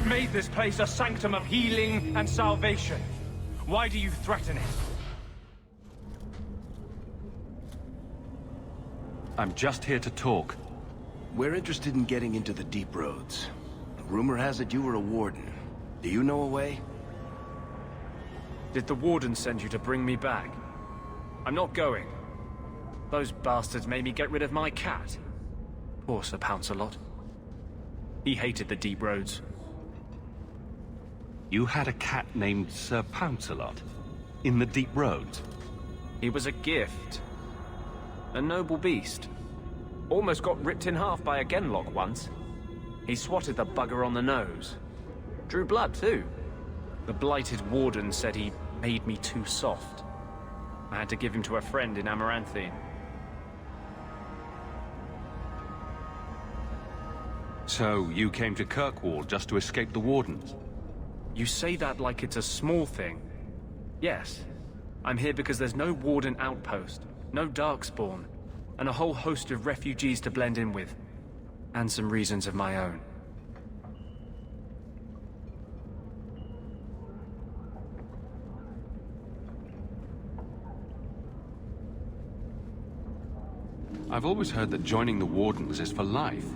made this place a sanctum of healing and salvation. Why do you threaten it? I'm just here to talk. We're interested in getting into the deep roads. Rumor has it you were a warden. Do you know a way? Did the warden send you to bring me back? I'm not going. Those bastards made me get rid of my cat. Poor Sir Pouncelot. He hated the deep roads. You had a cat named Sir Pouncelot? In the deep roads? He was a gift. A noble beast. Almost got ripped in half by a genlock once. He swatted the bugger on the nose. Drew blood, too. The blighted warden said he made me too soft. I had to give him to a friend in Amaranthine. So, you came to Kirkwall just to escape the wardens? You say that like it's a small thing. Yes. I'm here because there's no warden outpost, no darkspawn, and a whole host of refugees to blend in with. And some reasons of my own. I've always heard that joining the wardens is for life.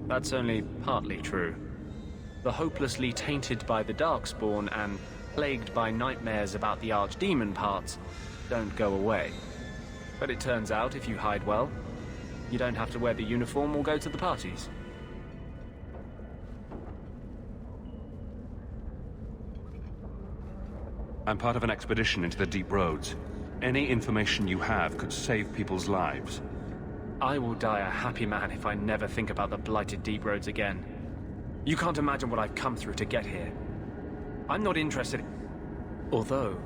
That's only partly true. The hopelessly tainted by the Darkspawn and plagued by nightmares about the Archdemon parts don't go away. But it turns out if you hide well, you don't have to wear the uniform or go to the parties. I'm part of an expedition into the deep roads. Any information you have could save people's lives. I will die a happy man if I never think about the blighted deep roads again. You can't imagine what I've come through to get here. I'm not interested. Although,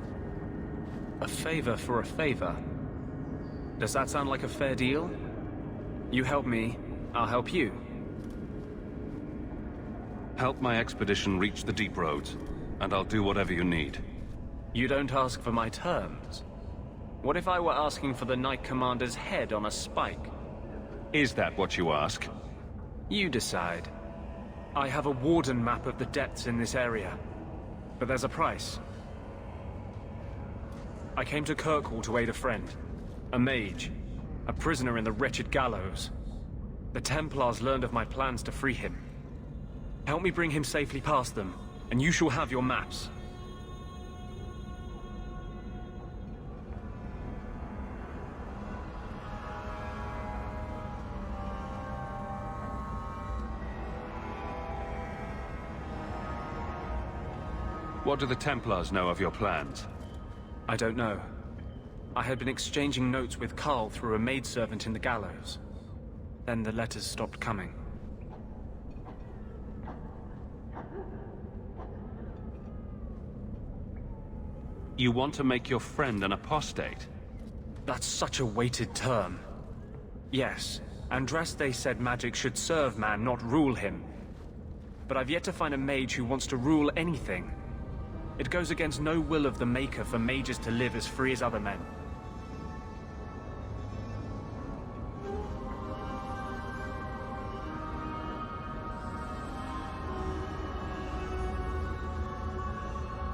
a favor for a favor. Does that sound like a fair deal? You help me, I'll help you. Help my expedition reach the deep roads, and I'll do whatever you need. You don't ask for my terms. What if I were asking for the Knight Commander's head on a spike? Is that what you ask? You decide. I have a warden map of the depths in this area, but there's a price. I came to Kirkwall to aid a friend, a mage, a prisoner in the wretched gallows. The Templars learned of my plans to free him. Help me bring him safely past them, and you shall have your maps. What do the Templars know of your plans? I don't know. I had been exchanging notes with Carl through a maidservant in the gallows. Then the letters stopped coming. You want to make your friend an apostate? That's such a weighted term. Yes, Andraste said magic should serve man, not rule him. But I've yet to find a mage who wants to rule anything. It goes against no will of the Maker for mages to live as free as other men.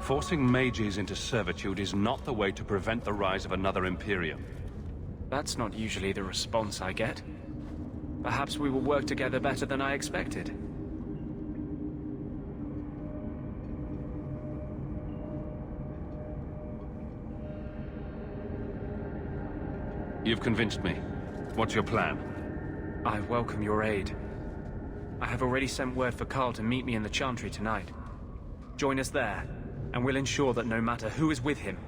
Forcing mages into servitude is not the way to prevent the rise of another Imperium. That's not usually the response I get. Perhaps we will work together better than I expected. You've convinced me. What's your plan? I welcome your aid. I have already sent word for Carl to meet me in the Chantry tonight. Join us there, and we'll ensure that no matter who is with him,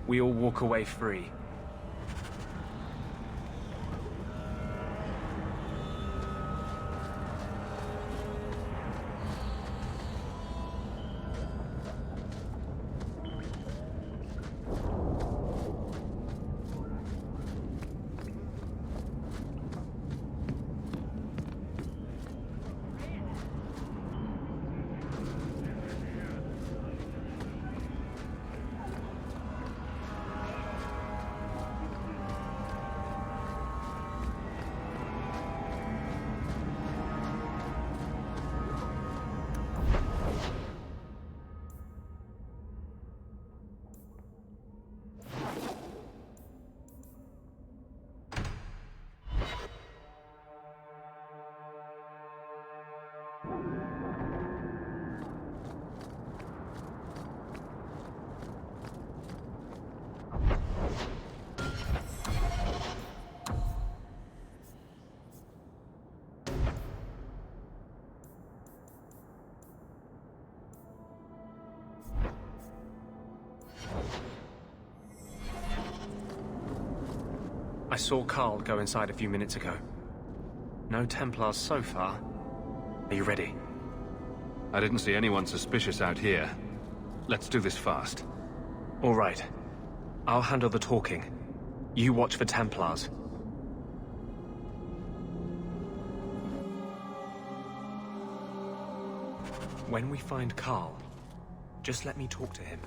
we all walk away free. I saw Carl go inside a few minutes ago. No Templars so far. Are you ready? I didn't see anyone suspicious out here. Let's do this fast. All right. I'll handle the talking. You watch for Templars. When we find Carl, just let me talk to him.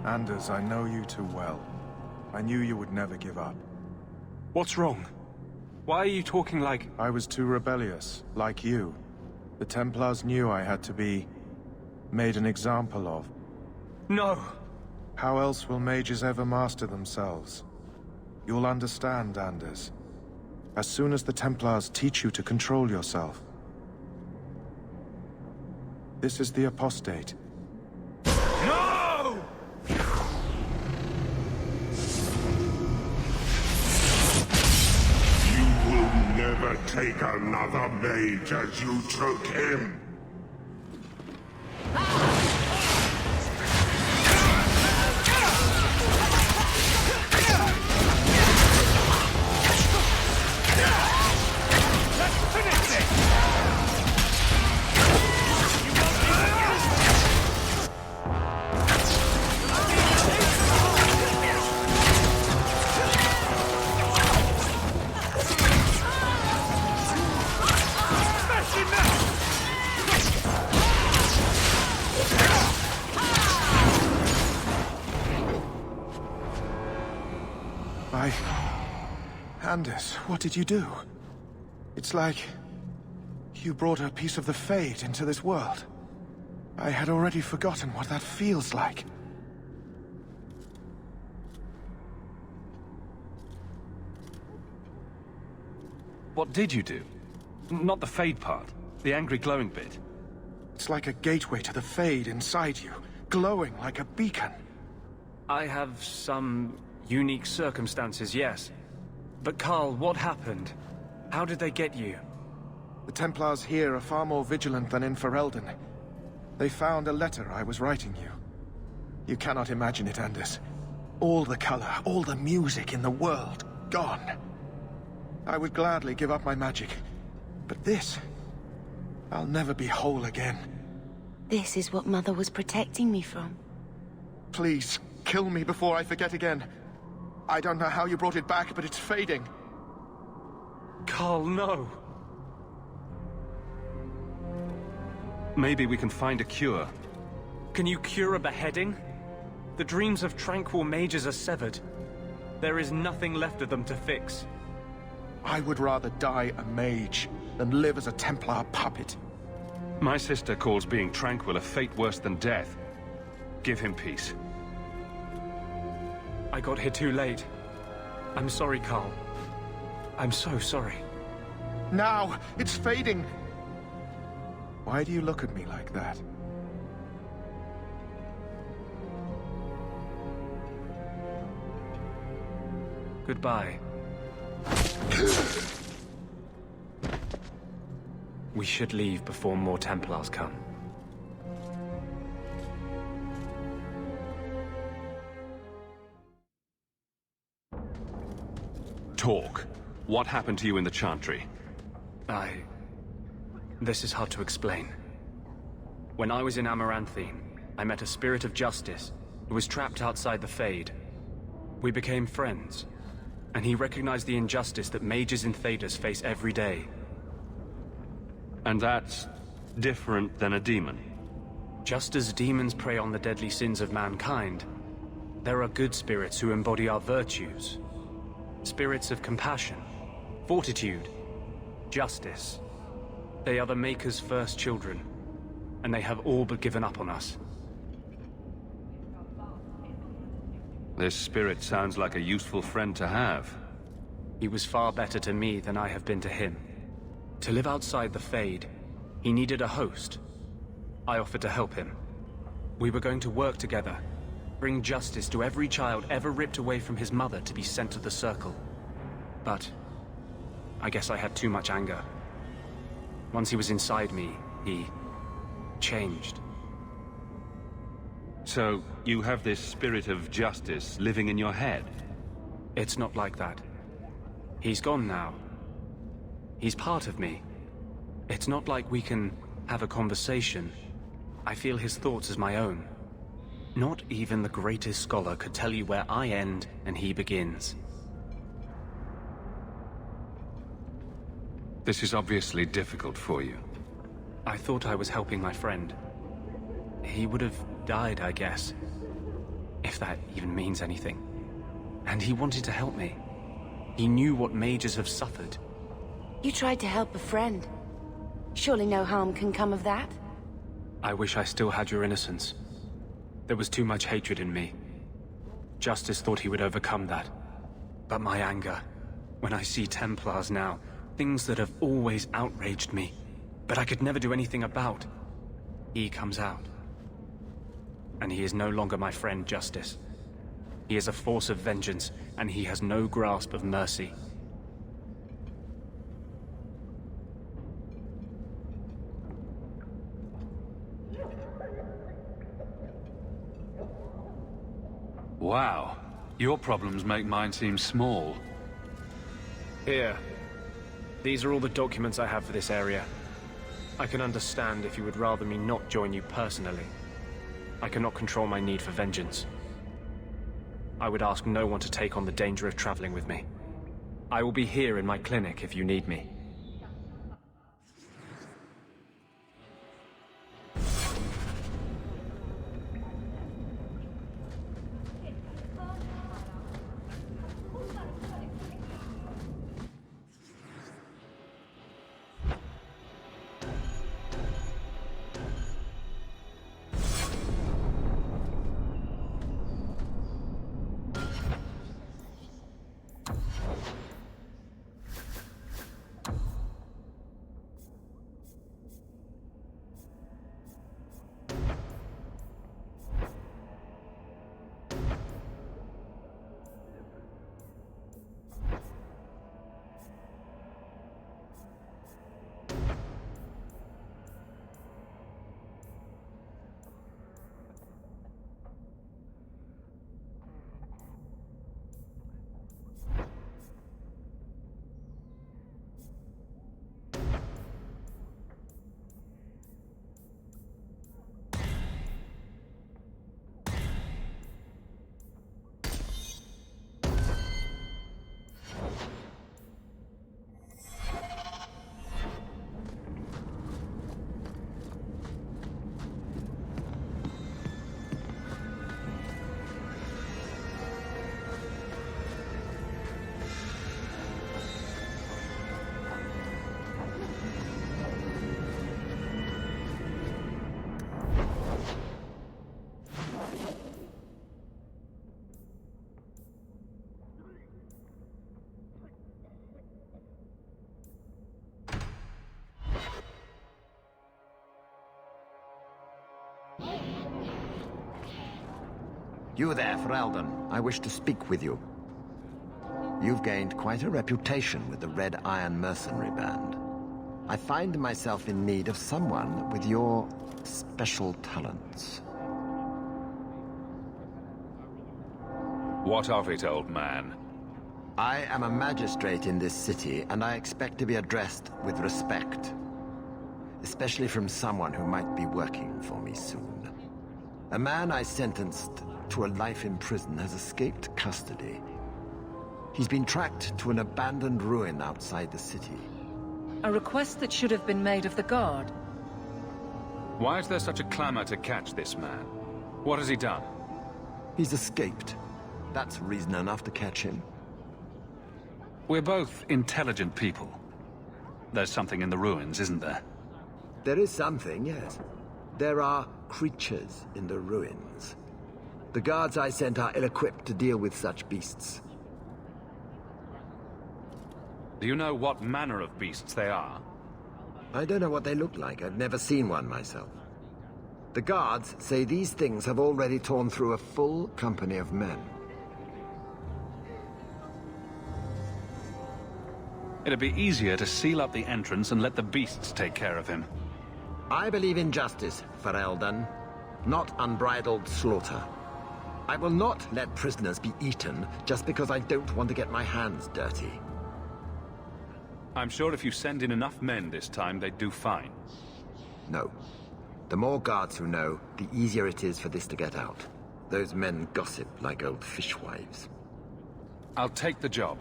Anders, I know you too well. I knew you would never give up. What's wrong? Why are you talking like... I was too rebellious, like you. The Templars knew I had to be... made an example of. No! How else will mages ever master themselves? You'll understand, Anders. As soon as the Templars teach you to control yourself. This is the apostate. No! Never take another mage as you took him. Anders, what did you do? It's like... you brought a piece of the Fade into this world. I had already forgotten what that feels like. What did you do? Not the Fade part. The angry glowing bit. It's like a gateway to the Fade inside you, glowing like a beacon. I have some unique circumstances, yes. But Carl, what happened? How did they get you? The Templars here are far more vigilant than in Ferelden. They found a letter I was writing you. You cannot imagine it, Anders. All the color, all the music in the world, gone. I would gladly give up my magic. But this... I'll never be whole again. This is what Mother was protecting me from. Please, kill me before I forget again. I don't know how you brought it back, but it's fading. Carl, no! Maybe we can find a cure. Can you cure a beheading? The dreams of tranquil mages are severed. There is nothing left of them to fix. I would rather die a mage than live as a Templar puppet. My sister calls being tranquil a fate worse than death. Give him peace. I got here too late. I'm sorry, Carl. I'm so sorry. Now! It's fading! Why do you look at me like that? Goodbye. We should leave before more Templars come. Talk. What happened to you in the Chantry? This is hard to explain. When I was in Amaranthine, I met a spirit of justice who was trapped outside the Fade. We became friends, and he recognized the injustice that mages in Thedas face every day. And that's different than a demon? Just as demons prey on the deadly sins of mankind, there are good spirits who embody our virtues. Spirits of compassion, fortitude, justice. They are the Maker's first children, and they have all but given up on us. This spirit sounds like a useful friend to have. He was far better to me than I have been to him. To live outside the Fade, he needed a host. I offered to help him. We were going to work together, bring justice to every child ever ripped away from his mother to be sent to the Circle. But I guess I had too much anger. Once he was inside me, he changed. So, you have this spirit of justice living in your head? It's not like that. He's gone now. He's part of me. It's not like we can have a conversation. I feel his thoughts as my own. Not even the greatest scholar could tell you where I end and he begins. This is obviously difficult for you. I thought I was helping my friend. He would have died, I guess. If that even means anything. And he wanted to help me. He knew what mages have suffered. You tried to help a friend. Surely no harm can come of that? I wish I still had your innocence. There was too much hatred in me. Justice thought he would overcome that. But my anger, when I see Templars now, things that have always outraged me, but I could never do anything about, he comes out. And he is no longer my friend, Justice. He is a force of vengeance, and he has no grasp of mercy. Wow. Your problems make mine seem small. Here. These are all the documents I have for this area. I can understand if you would rather me not join you personally. I cannot control my need for vengeance. I would ask no one to take on the danger of traveling with me. I will be here in my clinic if you need me. You there, Ferelden. I wish to speak with you. You've gained quite a reputation with the Red Iron Mercenary Band. I find myself in need of someone with your special talents. What of it, old man? I am a magistrate in this city, and I expect to be addressed with respect. Especially from someone who might be working for me soon. A man I sentenced to a life in prison has escaped custody. He's been tracked to an abandoned ruin outside the city. A request that should have been made of the guard. Why is there such a clamor to catch this man? What has he done? He's escaped. That's reason enough to catch him. We're both intelligent people. There's something in the ruins, isn't there? There is something, yes. There are creatures in the ruins. The guards I sent are ill-equipped to deal with such beasts. Do you know what manner of beasts they are? I don't know what they look like. I've never seen one myself. The guards say these things have already torn through a full company of men. It'd be easier to seal up the entrance and let the beasts take care of him. I believe in justice, Ferelden, not unbridled slaughter. I will not let prisoners be eaten just because I don't want to get my hands dirty. I'm sure if you send in enough men this time, they'd do fine. No. The more guards who know, the easier it is for this to get out. Those men gossip like old fishwives. I'll take the job.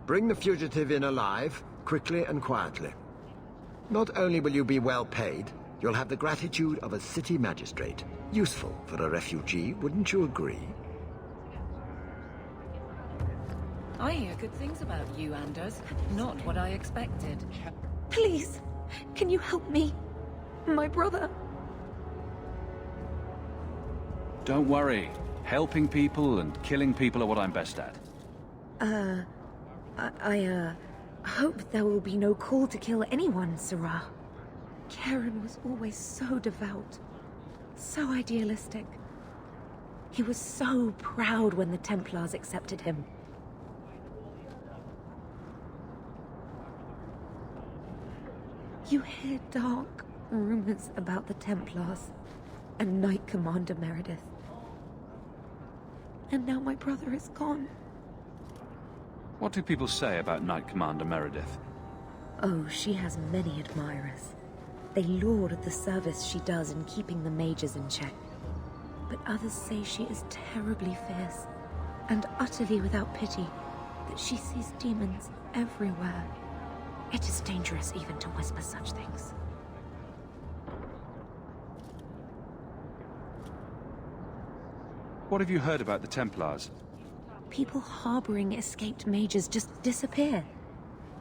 Bring the fugitive in alive, quickly and quietly. Not only will you be well paid, you'll have the gratitude of a city magistrate. Useful for a refugee, wouldn't you agree? I hear good things about you, Anders. Not what I expected. Please, can you help me? My brother. Don't worry. Helping people and killing people are what I'm best at. I hope there will be no call to kill anyone, Sarah. Karen was always so devout, so idealistic. He was so proud when the Templars accepted him. You hear dark rumors about the Templars and Knight Commander Meredith. And now my brother is gone. What do people say about Knight Commander Meredith? Oh, she has many admirers. They laud the service she does in keeping the mages in check. But others say she is terribly fierce and utterly without pity, that she sees demons everywhere. It is dangerous even to whisper such things. What have you heard about the Templars? People harboring escaped mages just disappear.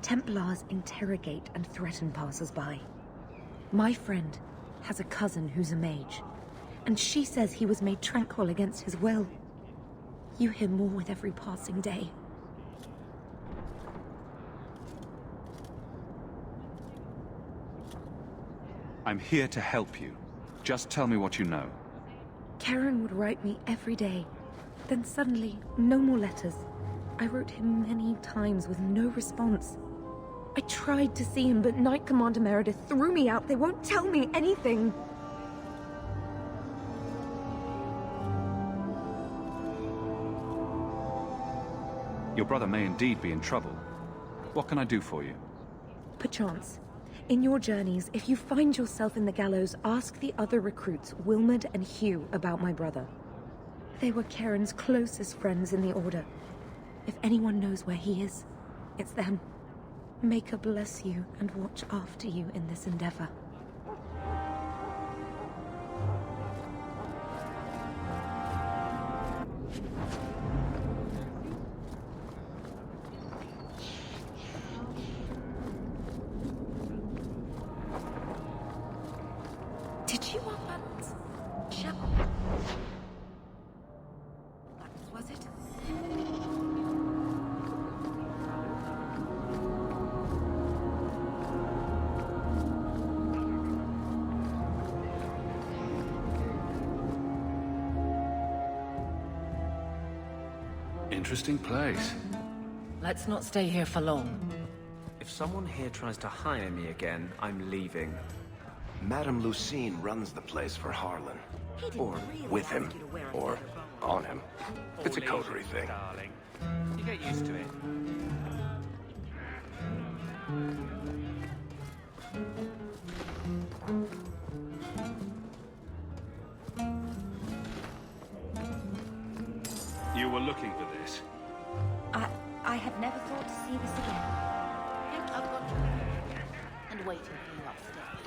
Templars interrogate and threaten passers-by. My friend has a cousin who's a mage, and she says he was made tranquil against his will. You hear more with every passing day. I'm here to help you. Just tell me what you know. Karen would write me every day. Then suddenly, no more letters. I wrote him many times with no response. I tried to see him, but Knight Commander Meredith threw me out. They won't tell me anything. Your brother may indeed be in trouble. What can I do for you? Perchance. In your journeys, if you find yourself in the gallows, ask the other recruits, Wilmerd and Hugh, about my brother. They were Karen's closest friends in the Order. If anyone knows where he is, it's them. May God bless you and watch after you in this endeavor. Did you want that? Shut up. Was it? Interesting place. Let's not stay here for long. If someone here tries to hire me again, I'm leaving. Madame Lucine runs the place for Harlan. Or with him. Or on him. It's a coterie thing. Darling. You get used to it. You were looking for this. I have never thought to see this again. I've got to and waiting for you upstairs.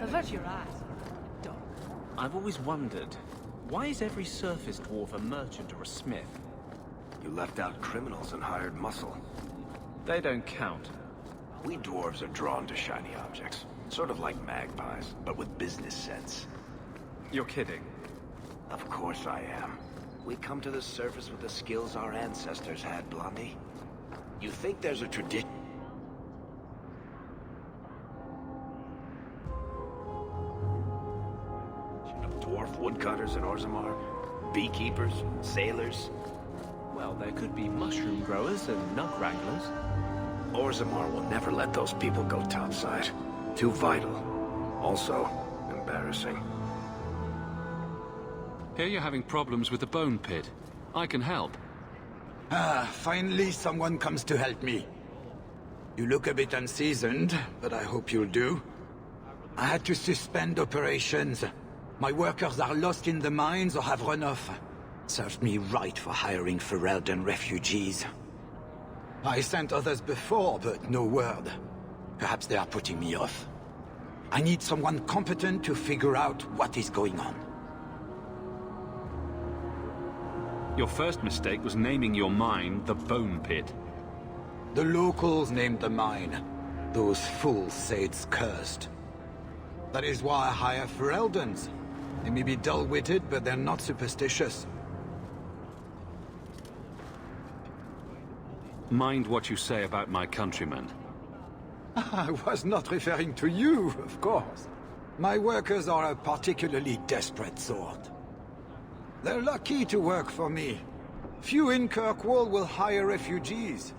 Avert your eyes. I've always wondered, why is every surface dwarf a merchant or a smith? You left out criminals and hired muscle. They don't count. We dwarves are drawn to shiny objects. Sort of like magpies, but with business sense. You're kidding. Of course I am. We come to the surface with the skills our ancestors had, Blondie. You think there's a tradition? Of dwarf woodcutters in Orzammar? Beekeepers? Sailors? Well, there could be mushroom growers and nut wranglers. Orzammar will never let those people go topside. Too vital. Also, embarrassing. Here you're having problems with the bone pit. I can help. Finally someone comes to help me. You look a bit unseasoned, but I hope you'll do. I had to suspend operations. My workers are lost in the mines or have run off. Served me right for hiring Ferelden refugees. I sent others before, but no word. Perhaps they are putting me off. I need someone competent to figure out what is going on. Your first mistake was naming your mine the Bone Pit. The locals named the mine. Those fools say it's cursed. That is why I hire Fereldens. They may be dull-witted, but they're not superstitious. Mind what you say about my countrymen. I was not referring to you, of course. My workers are a particularly desperate sort. They're lucky to work for me. Few in Kirkwall will hire refugees.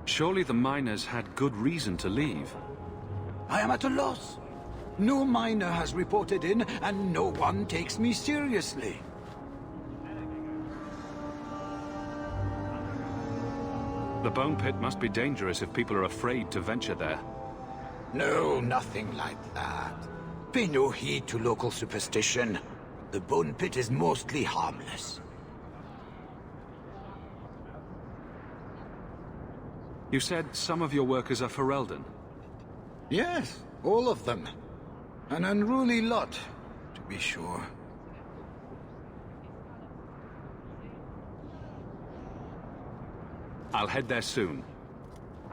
Surely the miners had good reason to leave. I am at a loss. No miner has reported in, and no one takes me seriously. The Bone Pit must be dangerous if people are afraid to venture there. No, nothing like that. Pay no heed to local superstition. The Bone Pit is mostly harmless. You said some of your workers are Ferelden. Yes, all of them. An unruly lot, to be sure. I'll head there soon.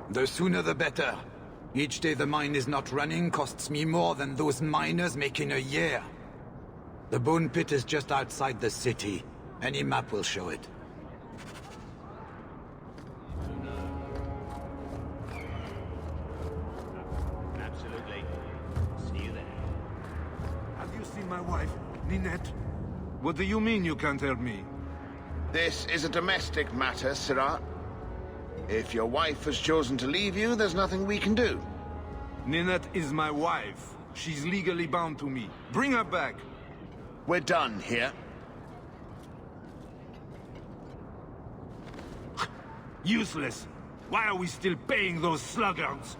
The sooner the better. Each day the mine is not running costs me more than those miners make in a year. The Bone Pit is just outside the city. Any map will show it. Absolutely. See you there. Have you seen my wife, Ninette? What do you mean you can't help me? This is a domestic matter, Sirrat. If your wife has chosen to leave you, there's nothing we can do. Ninette is my wife. She's legally bound to me. Bring her back. We're done here. Useless. Why are we still paying those sluggards?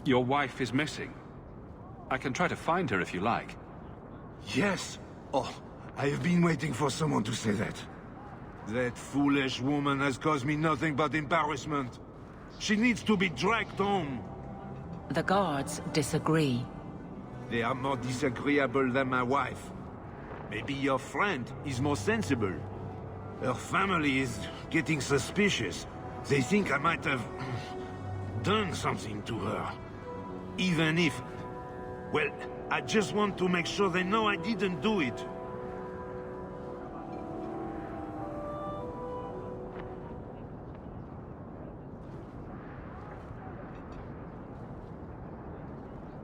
Your wife is missing. I can try to find her if you like. Yes. Oh, I have been waiting for someone to say that. That foolish woman has caused me nothing but embarrassment. She needs to be dragged home. The guards disagree. They are more disagreeable than my wife. Maybe your friend is more sensible. Her family is getting suspicious. They think I might have done something to her. Even if... well, I just want to make sure they know I didn't do it.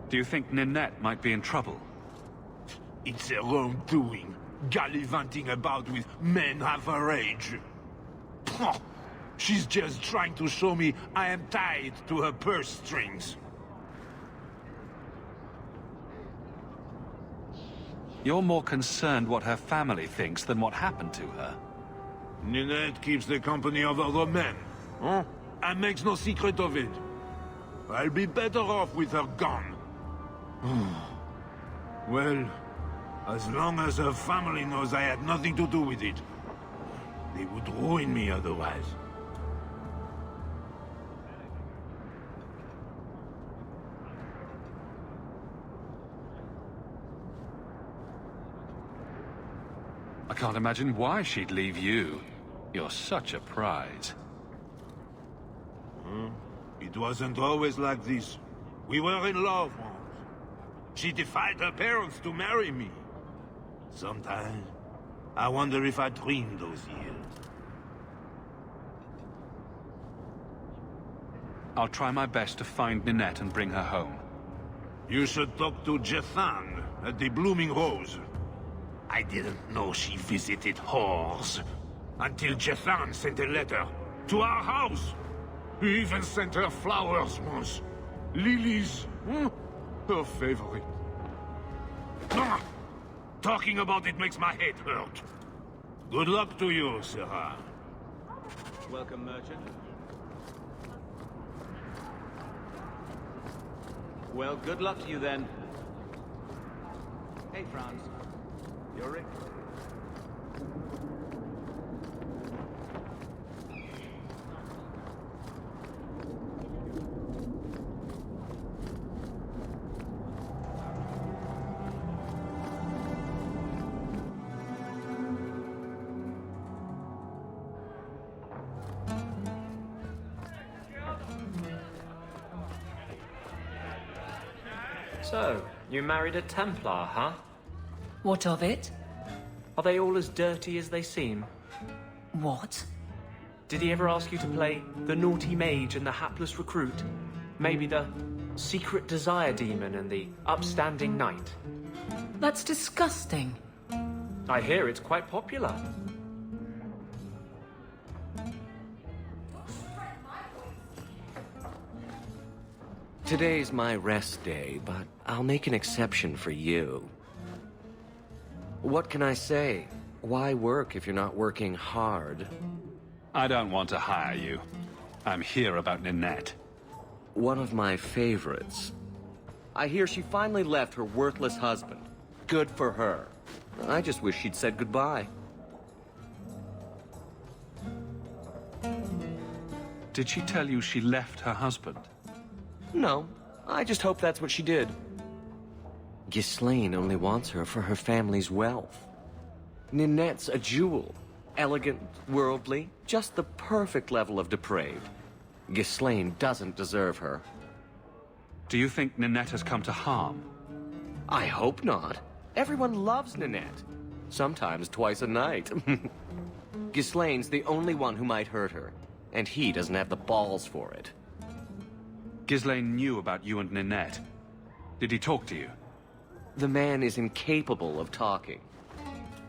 Do you think Ninette might be in trouble? It's her own doing, gallivanting about with men half her age. Pah! She's just trying to show me I am tied to her purse strings. You're more concerned what her family thinks than what happened to her. Ninette keeps the company of other men, huh? And makes no secret of it. I'll be better off with her gone. Well, as long as her family knows I had nothing to do with it, they would ruin me otherwise. I can't imagine why she'd leave you. You're such a prize. It wasn't always like this. We were in love once. She defied her parents to marry me. Sometimes, I wonder if I dreamed those years. I'll try my best to find Ninette and bring her home. You should talk to Jethan at the Blooming Rose. I didn't know she visited whores until Jethan sent a letter to our house. He even sent her flowers once. Lilies. Her favorite. Talking about it makes my head hurt. Good luck to you, Sarah. Welcome, merchant. Well, good luck to you then. Hey, Franz. You're Rick. So, you married a Templar, huh? What of it? Are they all as dirty as they seem? What? Did he ever ask you to play the naughty mage and the hapless recruit? Maybe the secret desire demon and the upstanding knight? That's disgusting. I hear it's quite popular. Today's my rest day, but I'll make an exception for you. What can I say? Why work if you're not working hard? I don't want to hire you. I'm here about Ninette. One of my favorites. I hear she finally left her worthless husband. Good for her. I just wish she'd said goodbye. Did she tell you she left her husband? No, I just hope that's what she did. Ghislaine only wants her for her family's wealth. Ninette's a jewel. Elegant, worldly, just the perfect level of depraved. Ghislaine doesn't deserve her. Do you think Ninette has come to harm? I hope not. Everyone loves Ninette. Sometimes twice a night. Ghislaine's the only one who might hurt her, and he doesn't have the balls for it. Ghislaine knew about you and Ninette. Did he talk to you? The man is incapable of talking.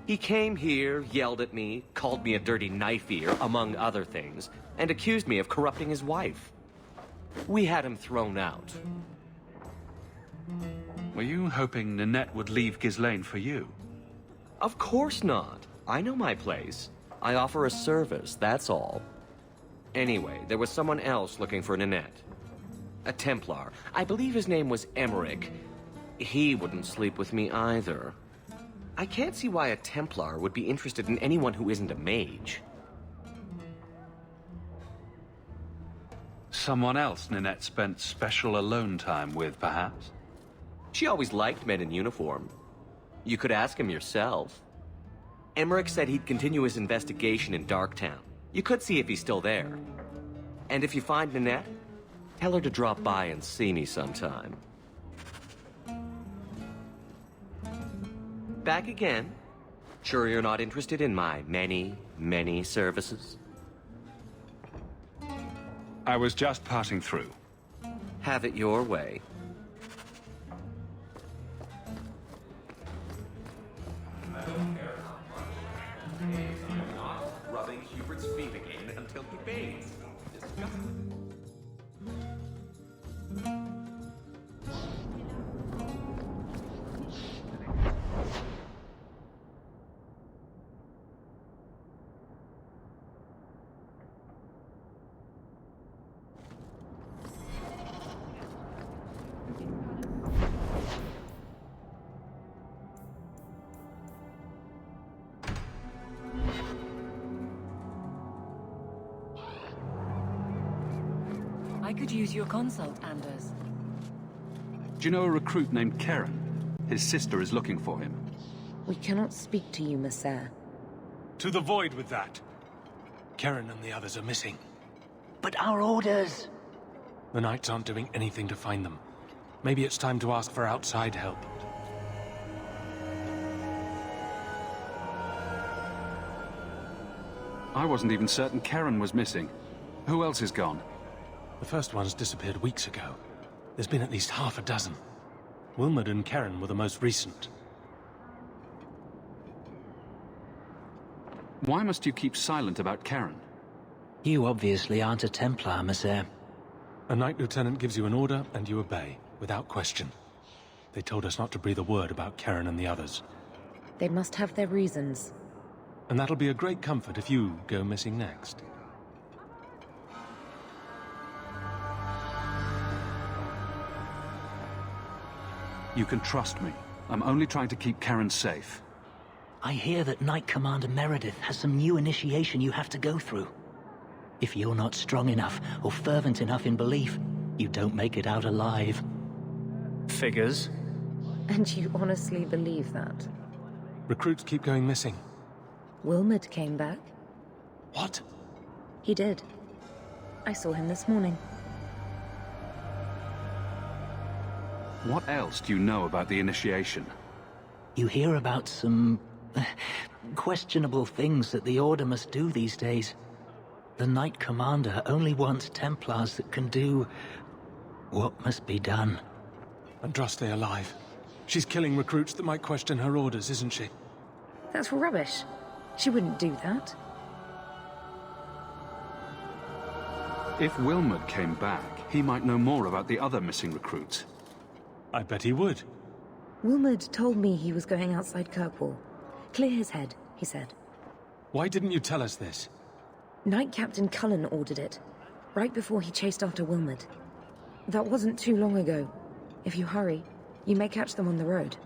He came here, yelled at me, called me a dirty knife-ear, among other things, and accused me of corrupting his wife. We had him thrown out. Were you hoping Ninette would leave Ghislaine for you? Of course not. I know my place. I offer a service, that's all. Anyway, there was someone else looking for Ninette. A Templar. I believe his name was Emmerich. He wouldn't sleep with me either. I can't see why a Templar would be interested in anyone who isn't a mage. Someone else Ninette spent special alone time with, perhaps? She always liked men in uniform. You could ask him yourself. Emmerich said he'd continue his investigation in Darktown. You could see if he's still there. And if you find Ninette, tell her to drop by and see me sometime. Back again? Sure you're not interested in my many, many services? I was just passing through. Have it your way. Rubbing Hubert's feet again until he bathes. Disgusting. I could use your consult, Anders. Do you know a recruit named Karen? His sister is looking for him. We cannot speak to you, Messer. To the void with that! Karen and the others are missing. But our orders... The Knights aren't doing anything to find them. Maybe it's time to ask for outside help. I wasn't even certain Karen was missing. Who else is gone? The first one's disappeared weeks ago. There's been at least half a dozen. Wilmot and Karen were the most recent. Why must you keep silent about Karen? You obviously aren't a Templar, Monsieur. A Knight Lieutenant gives you an order, and you obey, without question. They told us not to breathe a word about Karen and the others. They must have their reasons. And that'll be a great comfort if you go missing next. You can trust me. I'm only trying to keep Karen safe. I hear that Knight Commander Meredith has some new initiation you have to go through. If you're not strong enough or fervent enough in belief, you don't make it out alive. Figures. And you honestly believe that? Recruits keep going missing. Wilmot came back. What? He did. I saw him this morning. What else do you know about the initiation? You hear about some... questionable things that the Order must do these days. The Knight Commander only wants Templars that can do... what must be done. Andraste alive. She's killing recruits that might question her orders, isn't she? That's rubbish. She wouldn't do that. If Wilmot came back, he might know more about the other missing recruits. I bet he would. Wilmot told me he was going outside Kirkwall. Clear his head, he said. Why didn't you tell us this? Knight Captain Cullen ordered it, right before he chased after Wilmot. That wasn't too long ago. If you hurry, you may catch them on the road.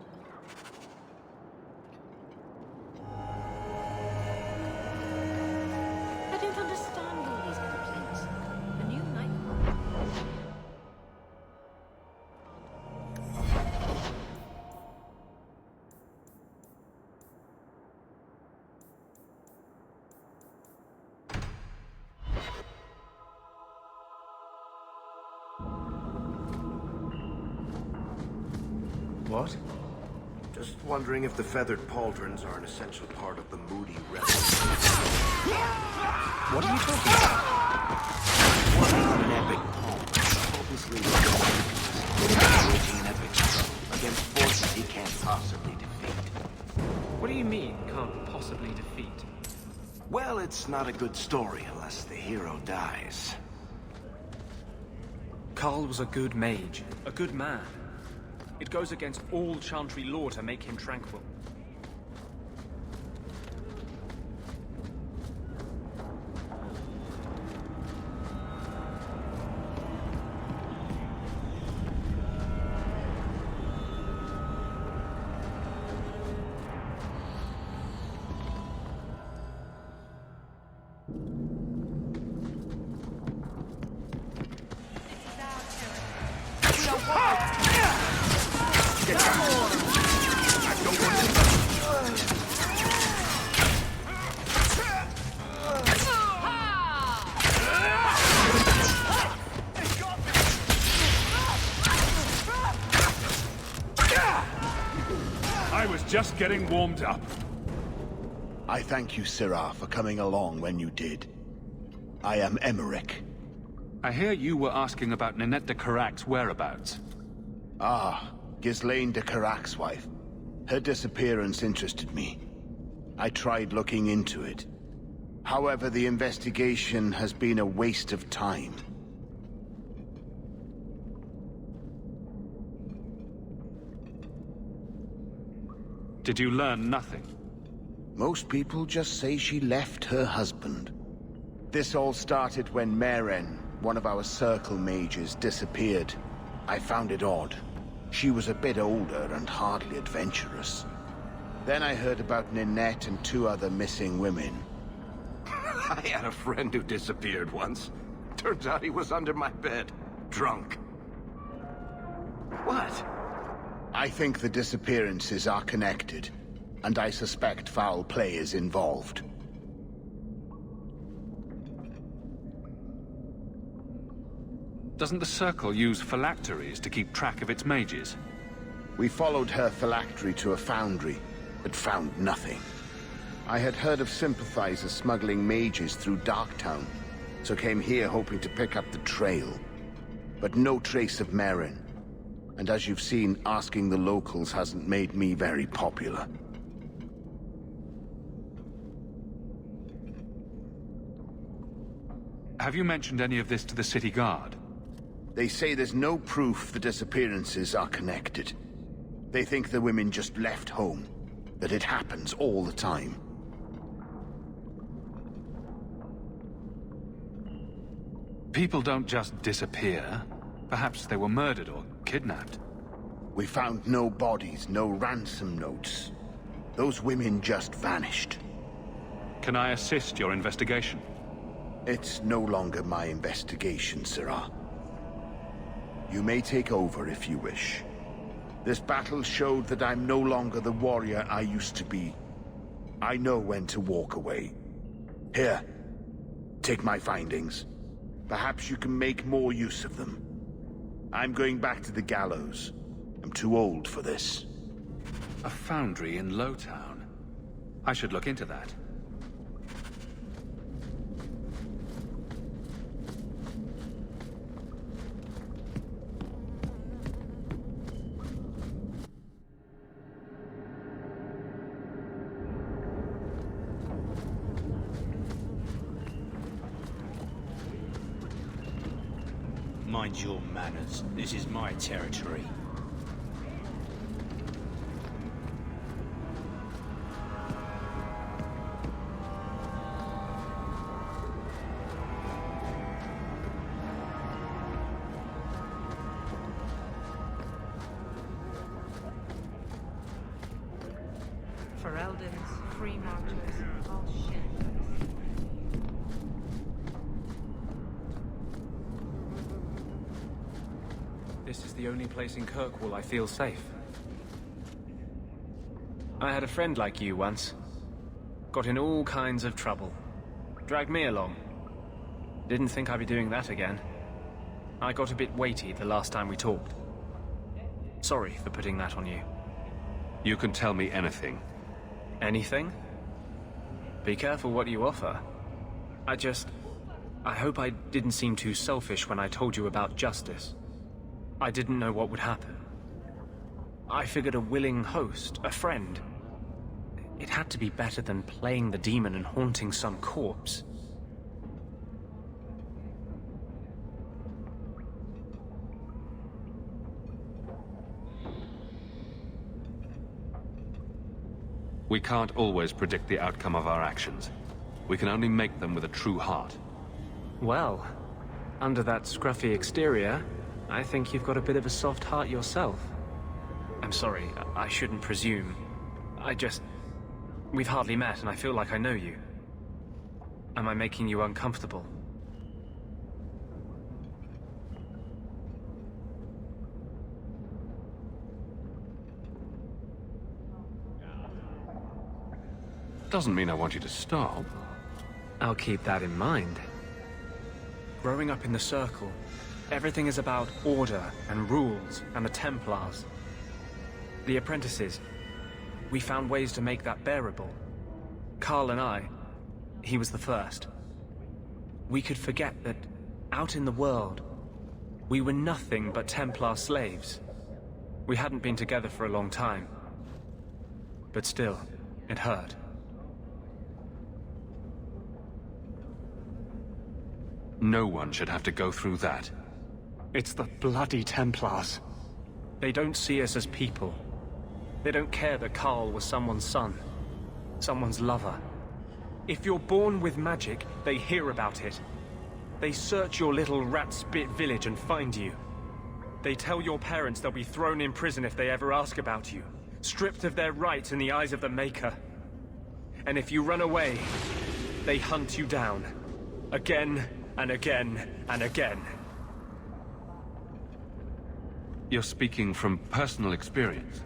I don't understand all these complaints. The new Knight... What? Just wondering if the feathered pauldrons are an essential part of the moody revel. What are you talking about? Working on an epic poem, hopelessly waging an epic struggle against forces he can't possibly defeat. What do you mean, can't possibly defeat? Well, it's not a good story unless the hero dies. Carl was a good mage, a good man. It goes against all Chantry law to make him tranquil. Just getting warmed up. I thank you, Syrah, for coming along when you did. I am Emmerich. I hear you were asking about Ninette de Carac's whereabouts. Ah, Ghislaine de Carac's wife. Her disappearance interested me. I tried looking into it. However, the investigation has been a waste of time. Did you learn nothing? Most people just say she left her husband. This all started when Maren, one of our circle mages, disappeared. I found it odd. She was a bit older and hardly adventurous. Then I heard about Ninette and 2 other missing women. I had a friend who disappeared once. Turns out he was under my bed, drunk. What? I think the disappearances are connected, and I suspect foul play is involved. Doesn't the Circle use phylacteries to keep track of its mages? We followed her phylactery to a foundry, but found nothing. I had heard of sympathizers smuggling mages through Darktown, so came here hoping to pick up the trail. But no trace of Merrin. And as you've seen, asking the locals hasn't made me very popular. Have you mentioned any of this to the city guard? They say there's no proof the disappearances are connected. They think the women just left home, that it happens all the time. People don't just disappear. Perhaps they were murdered or kidnapped. We found no bodies, no ransom notes. Those women just vanished. Can I assist your investigation? It's no longer my investigation, Sirrah. You may take over if you wish. This battle showed that I'm no longer the warrior I used to be. I know when to walk away. Here, take my findings. Perhaps you can make more use of them. I'm going back to the gallows. I'm too old for this. A foundry in Lowtown. I should look into that. Mind your manners. This is my territory. Ferelden's free marchers. All shit. This is the only place in Kirkwall I feel safe. I had a friend like you once. Got in all kinds of trouble. Dragged me along. Didn't think I'd be doing that again. I got a bit weighty the last time we talked. Sorry for putting that on you. You can tell me anything. Anything? Be careful what you offer. I hope I didn't seem too selfish when I told you about justice. I didn't know what would happen. I figured a willing host, a friend. It had to be better than playing the demon and haunting some corpse. We can't always predict the outcome of our actions. We can only make them with a true heart. Well, under that scruffy exterior, I think you've got a bit of a soft heart yourself. I'm sorry, I shouldn't presume. We've hardly met and I feel like I know you. Am I making you uncomfortable? Doesn't mean I want you to stop. I'll keep that in mind. Growing up in the Circle, everything is about order and rules and the Templars. The apprentices, we found ways to make that bearable. Carl and he was the first. We could forget that out in the world, we were nothing but Templar slaves. We hadn't been together for a long time. But still, it hurt. No one should have to go through that. It's the bloody Templars. They don't see us as people. They don't care that Carl was someone's son, someone's lover. If you're born with magic, they hear about it. They search your little rat-spit village and find you. They tell your parents they'll be thrown in prison if they ever ask about you, stripped of their rights in the eyes of the Maker. And if you run away, they hunt you down. Again and again and again. You're speaking from personal experience.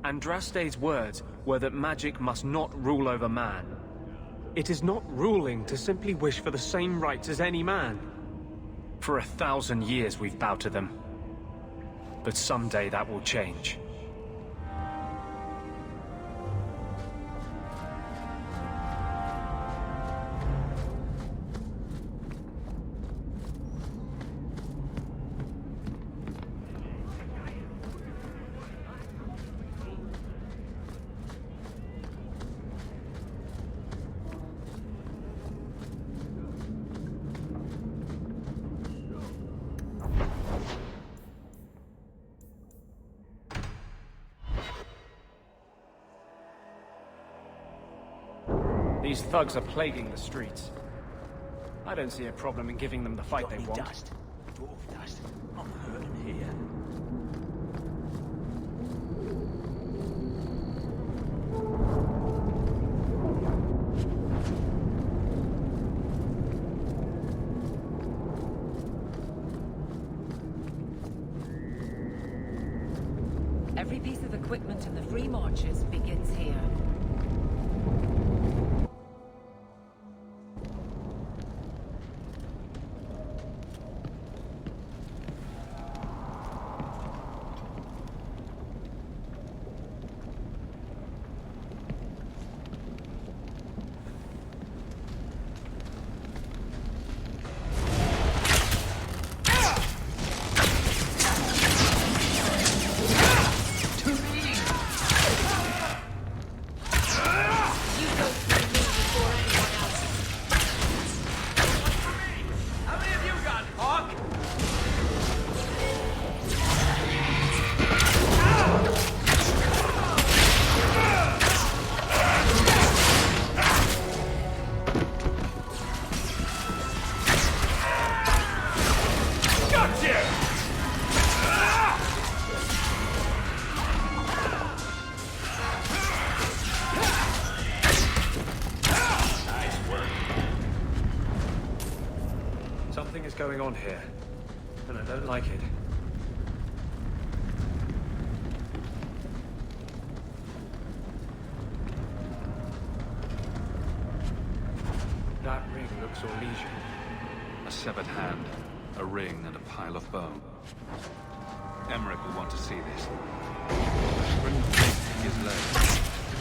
Andraste's words were that magic must not rule over man. It is not ruling to simply wish for the same rights as any man. For 1,000 years we've bowed to them. But someday that will change. These thugs are plaguing the streets. I don't see a problem in giving them the fight they want. Dust. Dwarf dust. I'm hurting here. Every piece of equipment in the Free Marches begins here. Something is going on here, and I don't like it. That ring looks Orlesian. A severed hand, a ring, and a pile of bone. Emmerich will want to see this. Bring the ring to his leg.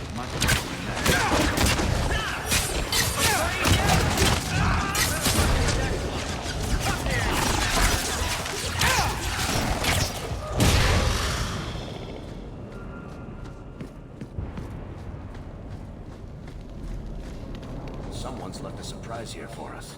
It might be in there. Someone's left a surprise here for us.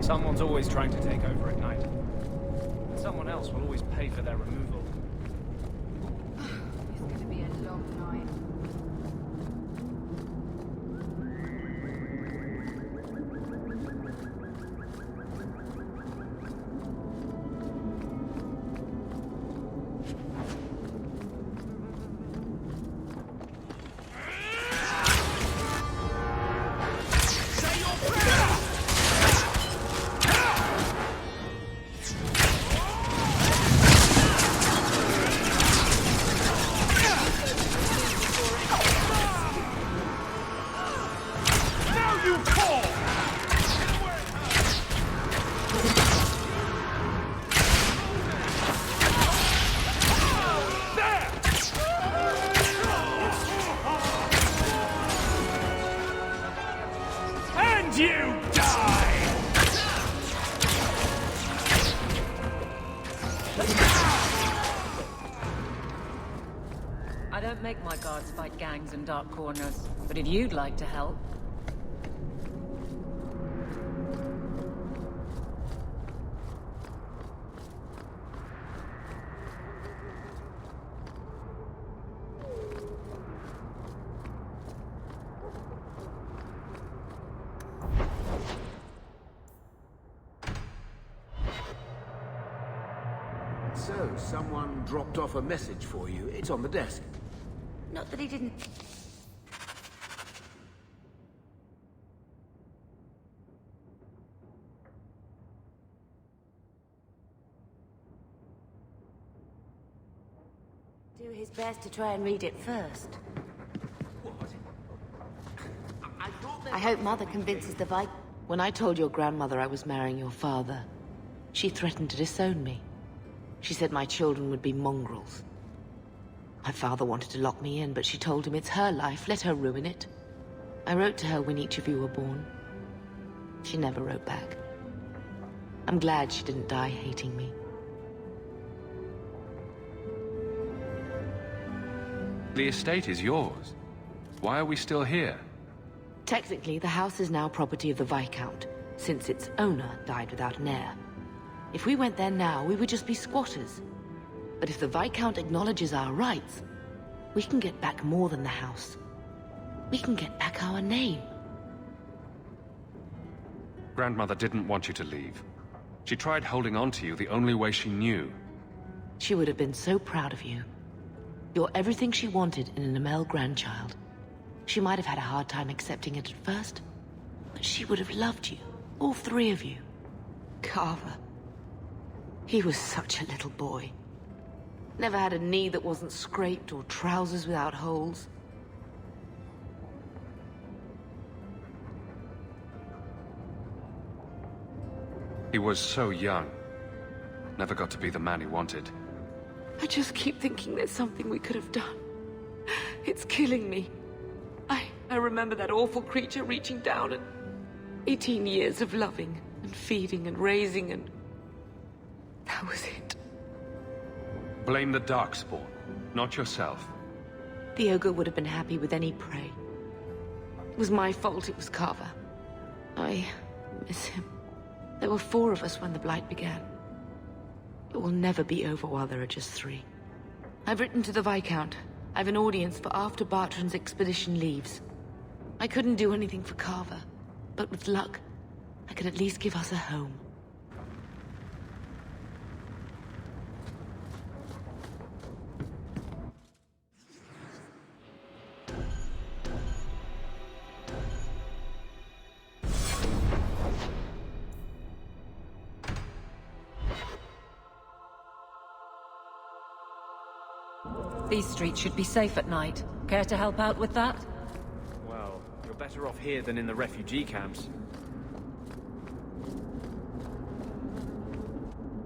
Someone's always trying to take over at night. And someone else will always pay for their removal. It's going to be a long night. I don't make my guards fight gangs in dark corners, but if you'd like to help... So, someone dropped off a message for you. It's on the desk. Not that he didn't... do his best to try and read it first. I hope Mother convinces the Viking. When I told your grandmother I was marrying your father, she threatened to disown me. She said my children would be mongrels. My father wanted to lock me in, but she told him it's her life, let her ruin it. I wrote to her when each of you were born. She never wrote back. I'm glad she didn't die hating me. The estate is yours. Why are we still here? Technically, the house is now property of the Viscount, since its owner died without an heir. If we went there now, we would just be squatters. But if the Viscount acknowledges our rights, we can get back more than the house. We can get back our name. Grandmother didn't want you to leave. She tried holding on to you the only way she knew. She would have been so proud of you. You're everything she wanted in an Amel grandchild. She might have had a hard time accepting it at first, but she would have loved you, all three of you. Carver. He was such a little boy. Never had a knee that wasn't scraped or trousers without holes. He was so young. Never got to be the man he wanted. I just keep thinking there's something we could have done. It's killing me. I remember that awful creature reaching down and 18 years of loving and feeding and raising and... that was it. Blame the Darkspawn, not yourself. The ogre would have been happy with any prey. It was my fault it was Carver. I miss him. There were 4 of us when the Blight began. It will never be over while there are just 3. I've written to the Viscount. I've an audience for after Bartrand's expedition leaves. I couldn't do anything for Carver, but with luck, I could at least give us a home. These streets should be safe at night. Care to help out with that? Well, you're better off here than in the refugee camps.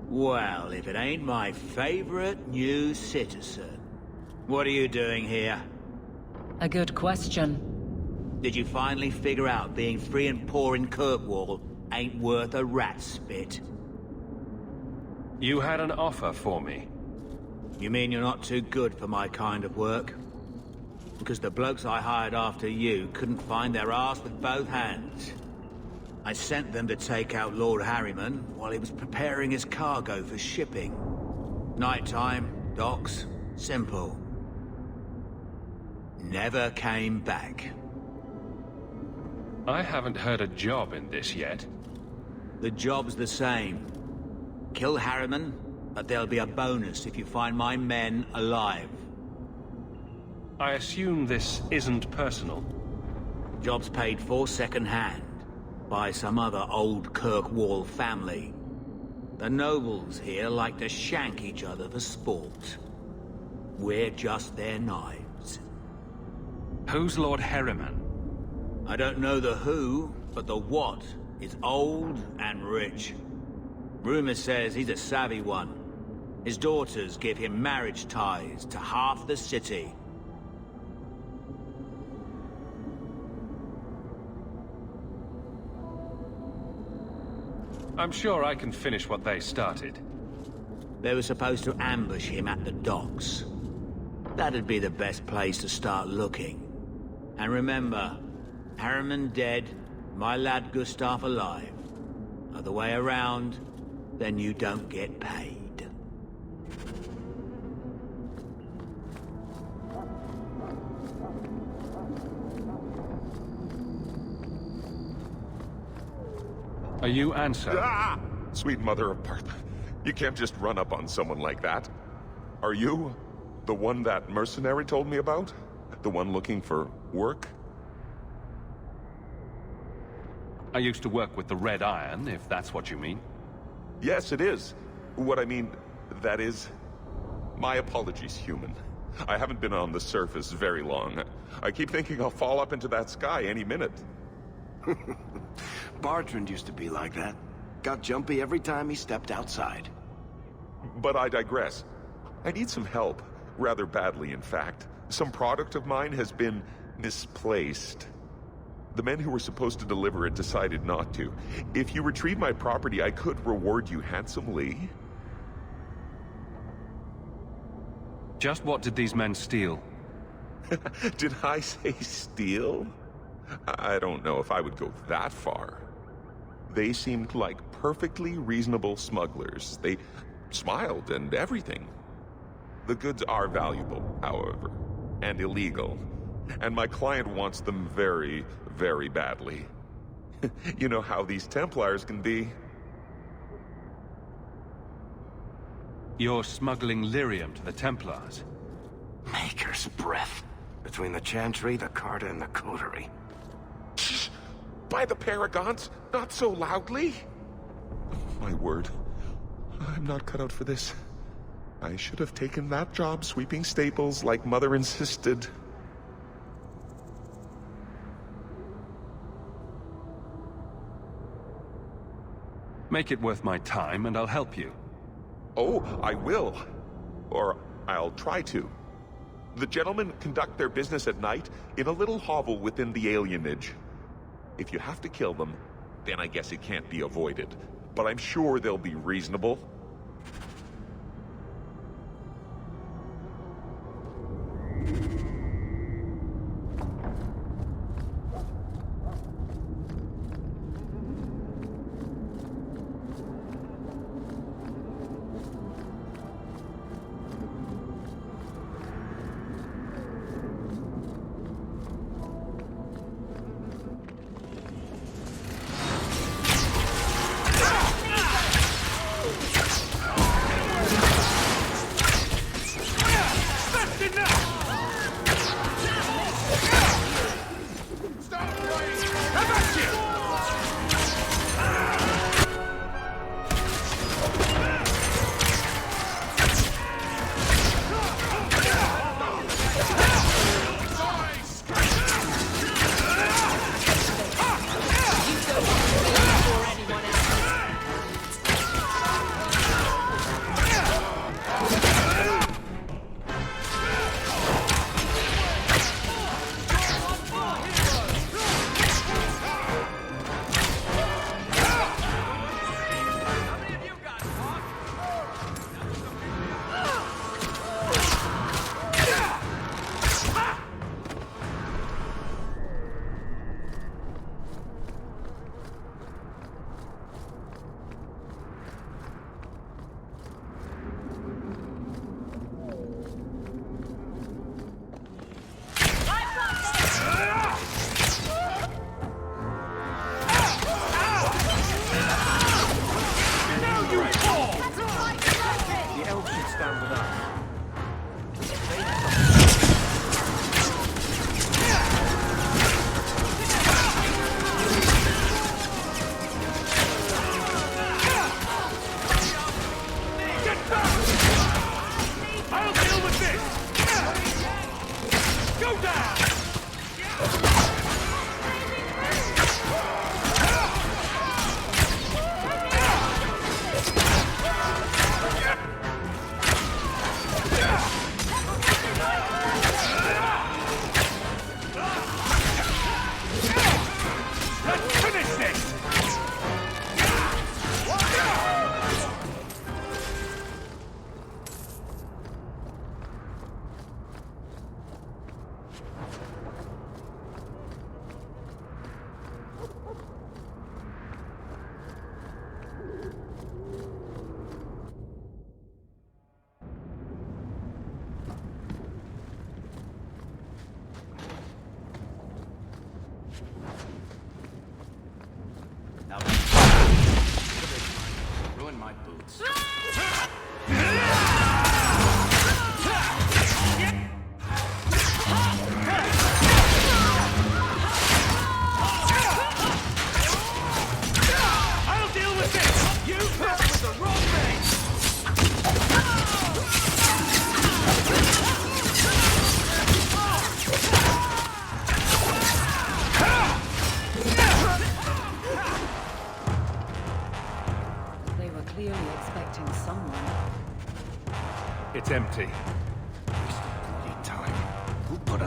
Well, if it ain't my favorite new citizen. What are you doing here? A good question. Did you finally figure out being free and poor in Kirkwall ain't worth a rat's spit? You had an offer for me. You mean you're not too good for my kind of work? Because the blokes I hired after you couldn't find their arse with both hands. I sent them to take out Lord Harriman while he was preparing his cargo for shipping. Nighttime, docks, simple. Never came back. I haven't heard a job in this yet. The job's the same. Kill Harriman, but there'll be a bonus if you find my men alive. I assume this isn't personal. Job's paid for second-hand, by some other old Kirkwall family. The nobles here like to shank each other for sport. We're just their knives. Who's Lord Harriman? I don't know the who, but the what is old and rich. Rumor says he's a savvy one. His daughters give him marriage ties to half the city. I'm sure I can finish what they started. They were supposed to ambush him at the docks. That'd be the best place to start looking. And remember, Harriman dead, my lad Gustav alive. Other way around, then you don't get paid. Are you Answer? Ah! Sweet mother of Partha, you can't just run up on someone like that. Are you the one that mercenary told me about? The one looking for work? I used to work with the Red Iron, if that's what you mean. Yes, it is. What I mean, that is... My apologies, human. I haven't been on the surface very long. I keep thinking I'll fall up into that sky any minute. Bertrand used to be like that. Got jumpy every time he stepped outside. But I digress. I need some help. Rather badly, in fact. Some product of mine has been misplaced. The men who were supposed to deliver it decided not to. If you retrieve my property, I could reward you handsomely. Just what did these men steal? Did I say steal? I don't know if I would go that far. They seemed like perfectly reasonable smugglers. They smiled and everything. The goods are valuable, however, and illegal. And my client wants them very, very badly. You know how these Templars can be. You're smuggling lyrium to the Templars? Maker's breath. Between the Chantry, the Carta, and the Coterie. Shh! By the Paragons, not so loudly! My word. I'm not cut out for this. I should have taken that job sweeping stables like Mother insisted. Make it worth my time, and I'll help you. Oh, I will. Or I'll try to. The gentlemen conduct their business at night in a little hovel within the alienage. If you have to kill them, then I guess it can't be avoided. But I'm sure they'll be reasonable.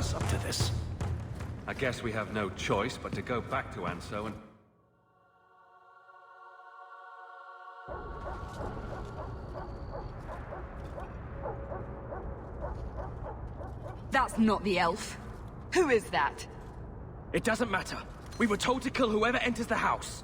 us up to this. I guess we have no choice but to go back to Anso and... That's not the elf. Who is that? It doesn't matter. We were told to kill whoever enters the house.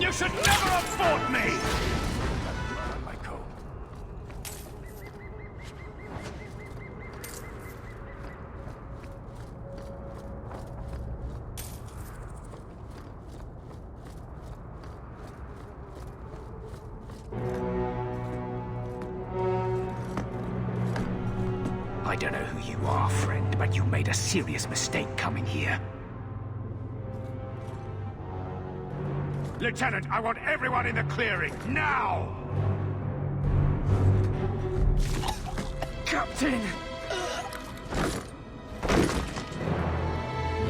You should never have fought me! I don't know who you are, friend, but you made a serious mistake coming here. Lieutenant, I want everyone in the clearing, now! Captain!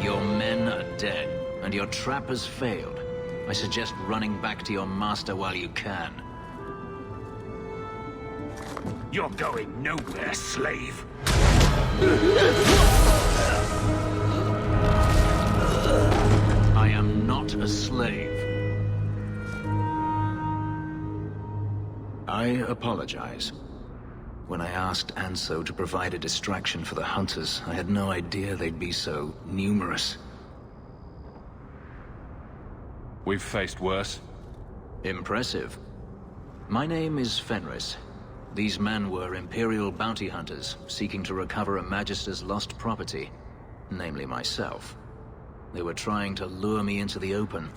Your men are dead, and your trap has failed. I suggest running back to your master while you can. You're going nowhere, slave. I am not a slave. I apologize. When I asked Anso to provide a distraction for the hunters, I had no idea they'd be so numerous. We've faced worse. Impressive. My name is Fenris. These men were Imperial bounty hunters, seeking to recover a Magister's lost property, namely myself. They were trying to lure me into the open.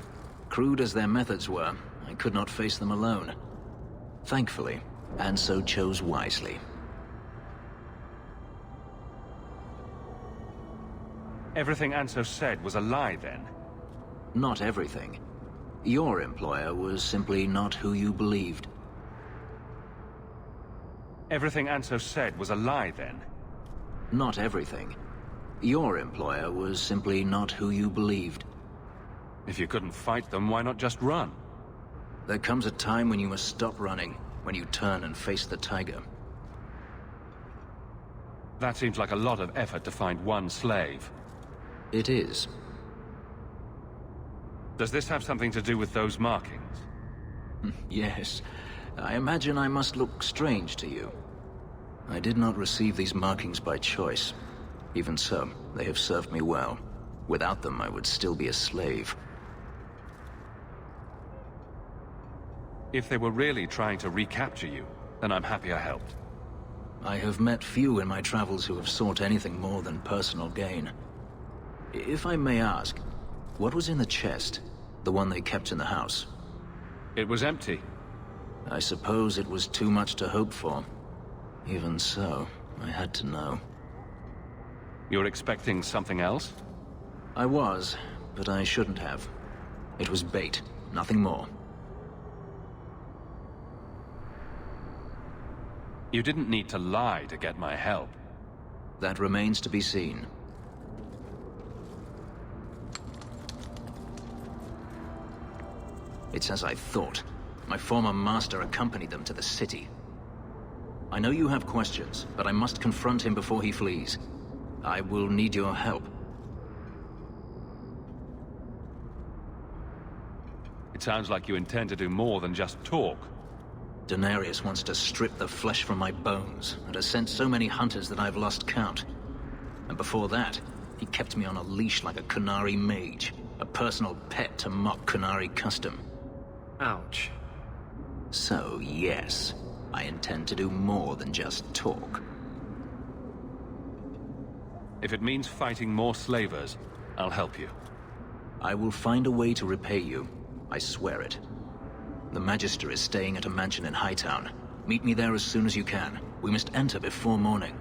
Crude as their methods were, I could not face them alone. Thankfully, Anso chose wisely. Everything Anso said was a lie, then? Not everything. Your employer was simply not who you believed. Everything Anso said was a lie, then? Not everything. Your employer was simply not who you believed. If you couldn't fight them, why not just run? There comes a time when you must stop running, when you turn and face the tiger. That seems like a lot of effort to find one slave. It is. Does this have something to do with those markings? Yes. I imagine I must look strange to you. I did not receive these markings by choice. Even so, they have served me well. Without them, I would still be a slave. If they were really trying to recapture you, then I'm happy I helped. I have met few in my travels who have sought anything more than personal gain. If I may ask, what was in the chest? The one they kept in the house? It was empty. I suppose it was too much to hope for. Even so, I had to know. You're expecting something else? I was, but I shouldn't have. It was bait, nothing more. You didn't need to lie to get my help. That remains to be seen. It's as I thought. My former master accompanied them to the city. I know you have questions, but I must confront him before he flees. I will need your help. It sounds like you intend to do more than just talk. Denarius wants to strip the flesh from my bones, and has sent so many hunters that I've lost count. And before that, he kept me on a leash like a Qunari mage, a personal pet to mock Qunari custom. Ouch. So, yes, I intend to do more than just talk. If it means fighting more slavers, I'll help you. I will find a way to repay you. I swear it. The Magister is staying at a mansion in Hightown. Meet me there as soon as you can. We must enter before morning.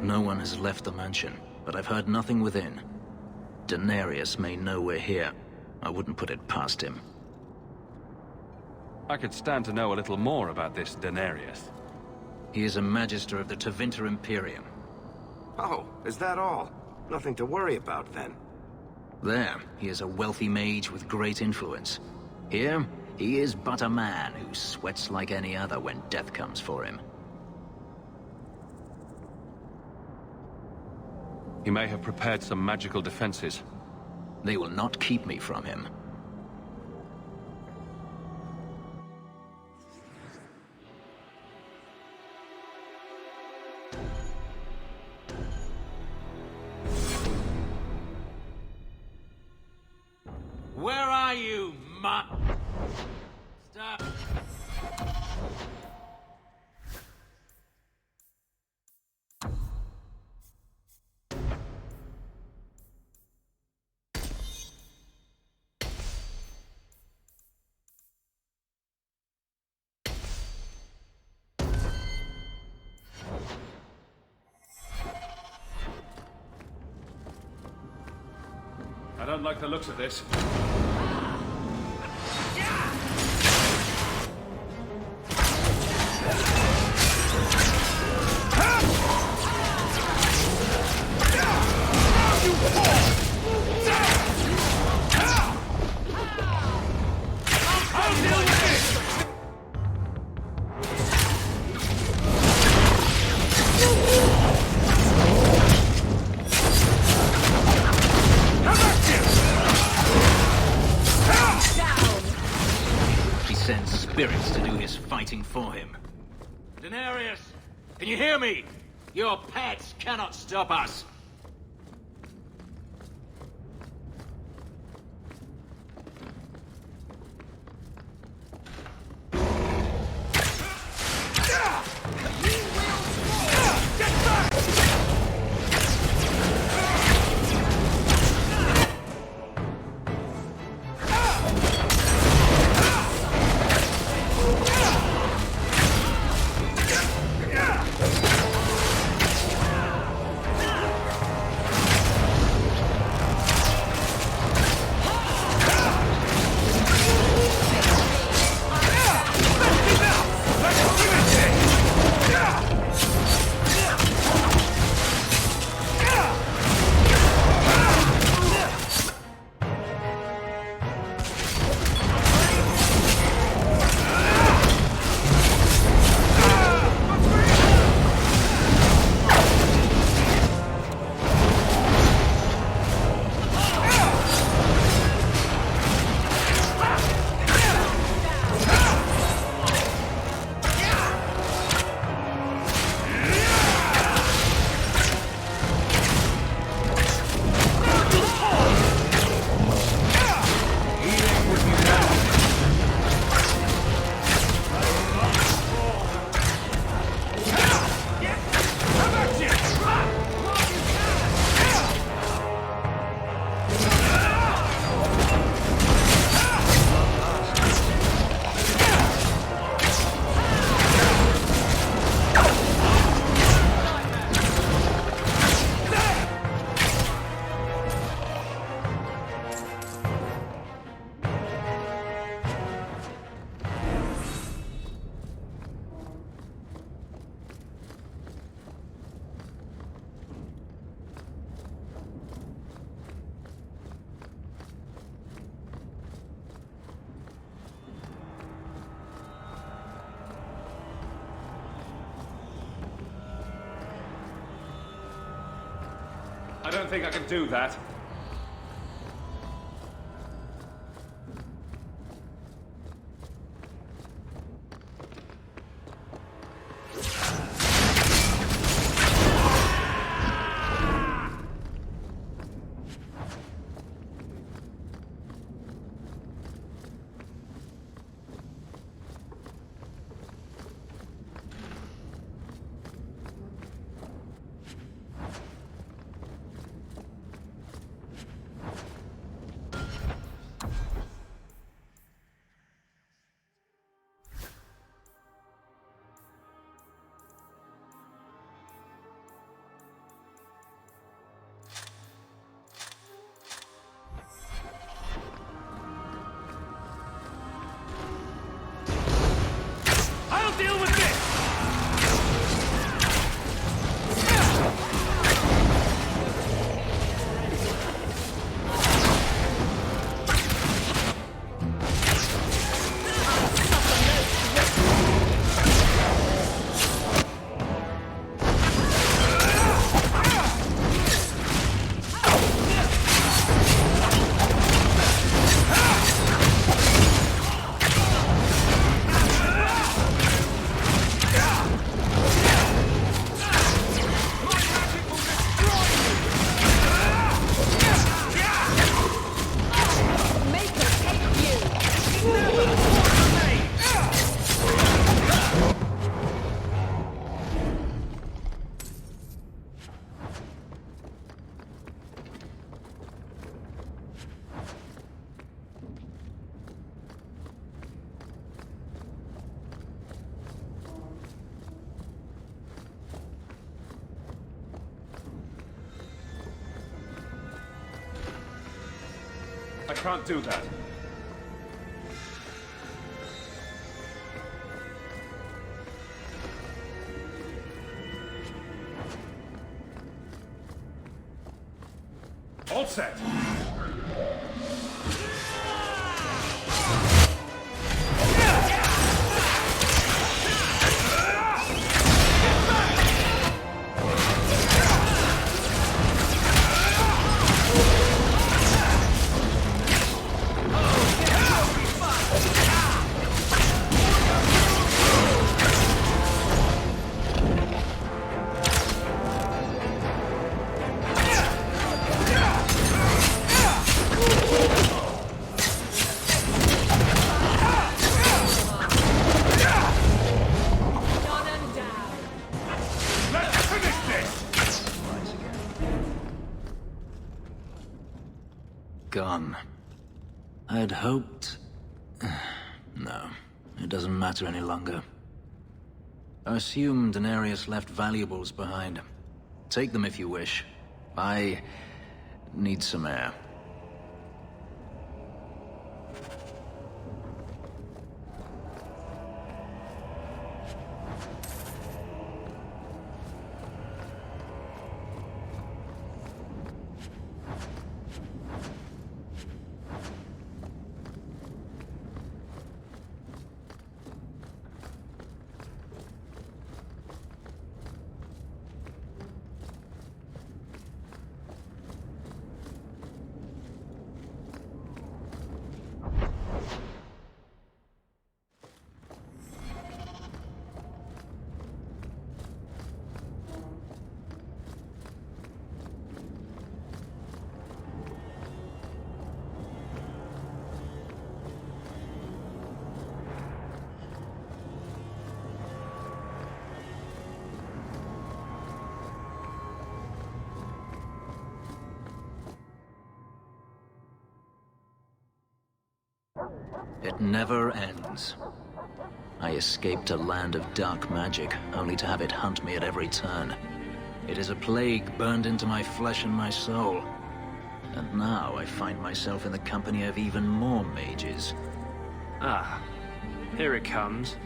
No one has left the mansion, but I've heard nothing within. Denarius may know we're here. I wouldn't put it past him. I could stand to know a little more about this Denarius. He is a Magister of the Tevinter Imperium. Oh, is that all? Nothing to worry about, then. There, he is a wealthy mage with great influence. Here, he is but a man who sweats like any other when death comes for him. He may have prepared some magical defenses. They will not keep me from him. Where are you, Stop. don't like the looks of this. Spirits to do his fighting for him. Daenerys, can you hear me? Your pets cannot stop us. I don't think I can do that. I can't do that. All set. Gone. I'd hoped... No, it doesn't matter any longer. I assume Daenerys left valuables behind. Take them if you wish. I need some air. It never ends. I escaped a land of dark magic, only to have it hunt me at every turn. It is a plague burned into my flesh and my soul. And now I find myself in the company of even more mages. Ah, here it comes.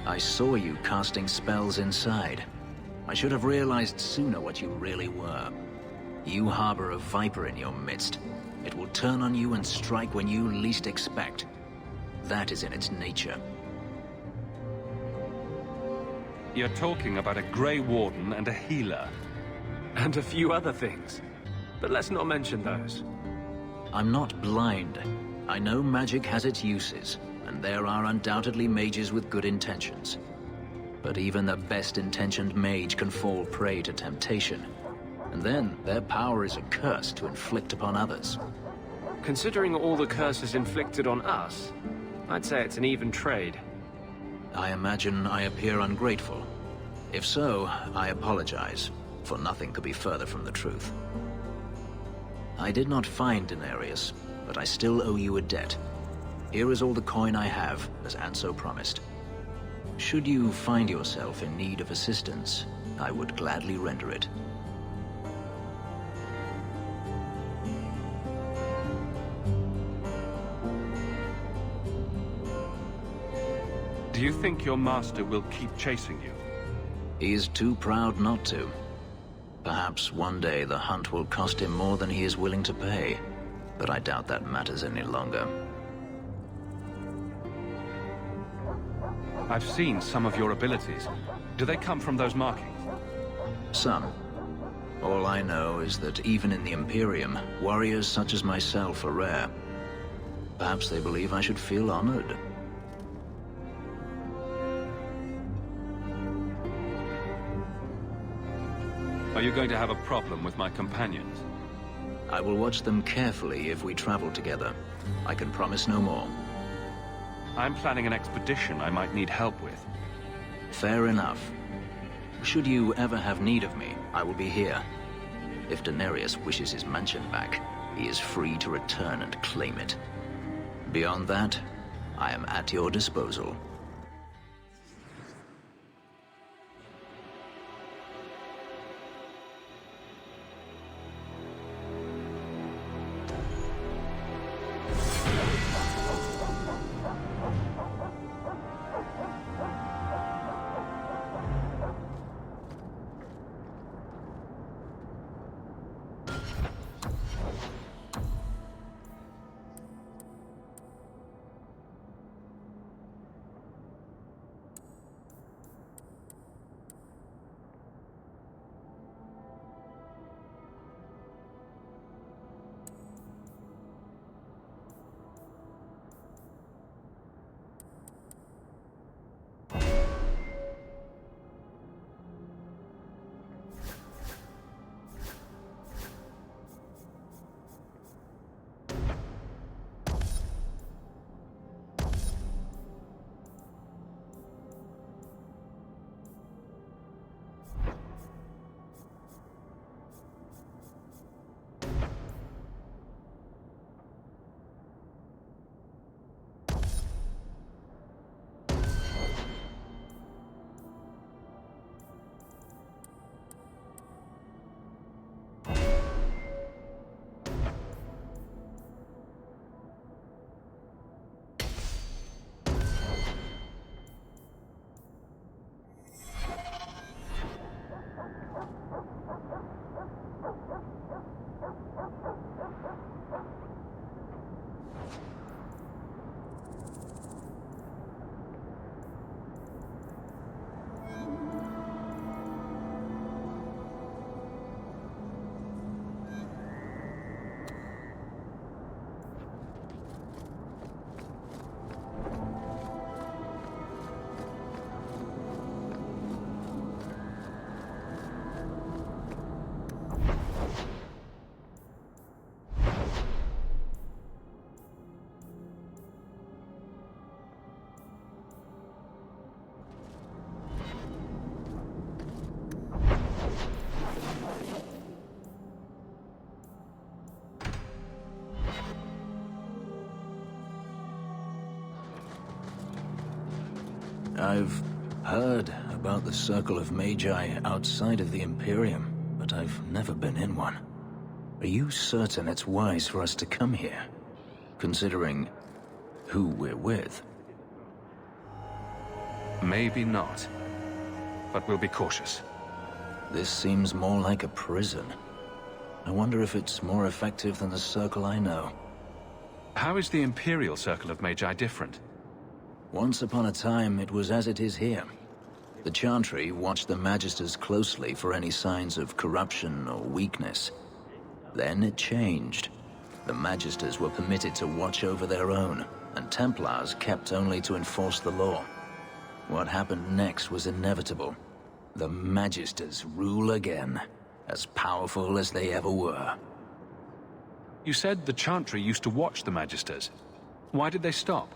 I saw you casting spells inside. I should have realized sooner what you really were. You harbor a viper in your midst. It will turn on you and strike when you least expect. That is in its nature. You're talking about a Grey Warden and a healer. And a few other things. But let's not mention those. I'm not blind. I know magic has its uses, and there are undoubtedly mages with good intentions. But even the best-intentioned mage can fall prey to temptation. And then their power is a curse to inflict upon others. Considering all the curses inflicted on us, I'd say it's an even trade. I imagine I appear ungrateful. If so, I apologize, for nothing could be further from the truth. I did not find Daenerys, but I still owe you a debt. Here is all the coin I have, as Anso promised. Should you find yourself in need of assistance, I would gladly render it. Do you think your master will keep chasing you? He is too proud not to. Perhaps one day the hunt will cost him more than he is willing to pay, but I doubt that matters any longer. I've seen some of your abilities. Do they come from those markings? Some. All I know is that even in the Imperium, warriors such as myself are rare. Perhaps they believe I should feel honored. Are you going to have a problem with my companions? I will watch them carefully if we travel together. I can promise no more. I'm planning an expedition I might need help with. Fair enough. Should you ever have need of me, I will be here. If Daenerys wishes his mansion back, he is free to return and claim it. Beyond that, I am at your disposal. I've heard about the Circle of Magi outside of the Imperium, but I've never been in one. Are you certain it's wise for us to come here, considering who we're with? Maybe not. But we'll be cautious. This seems more like a prison. I wonder if it's more effective than the Circle I know. How is the Imperial Circle of Magi different? Once upon a time, it was as it is here. The Chantry watched the Magisters closely for any signs of corruption or weakness. Then it changed. The Magisters were permitted to watch over their own, and Templars kept only to enforce the law. What happened next was inevitable. The Magisters rule again, as powerful as they ever were. You said the Chantry used to watch the Magisters. Why did they stop?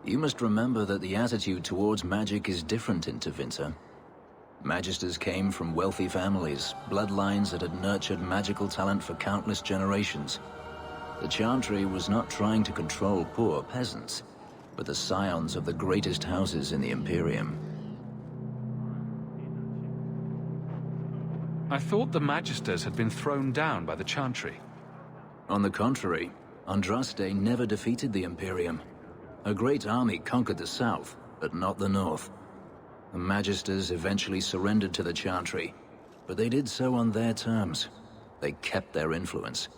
You must remember that the attitude towards magic is different in Tevinter. Magisters came from wealthy families, bloodlines that had nurtured magical talent for countless generations. The Chantry was not trying to control poor peasants, but the scions of the greatest houses in the Imperium. I thought the Magisters had been thrown down by the Chantry. On the contrary, Andraste never defeated the Imperium. A great army conquered the south, but not the north. The Magisters eventually surrendered to the Chantry, but they did so on their terms. They kept their influence.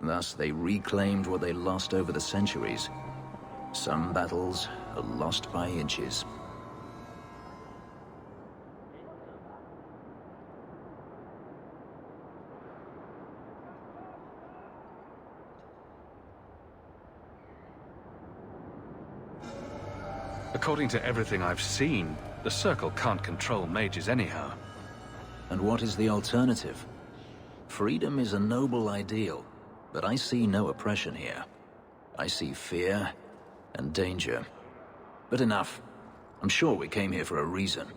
Thus, they reclaimed what they lost over the centuries. Some battles are lost by inches. According to everything I've seen, the Circle can't control mages anyhow. And what is the alternative? Freedom is a noble ideal, but I see no oppression here. I see fear and danger. But enough. I'm sure we came here for a reason.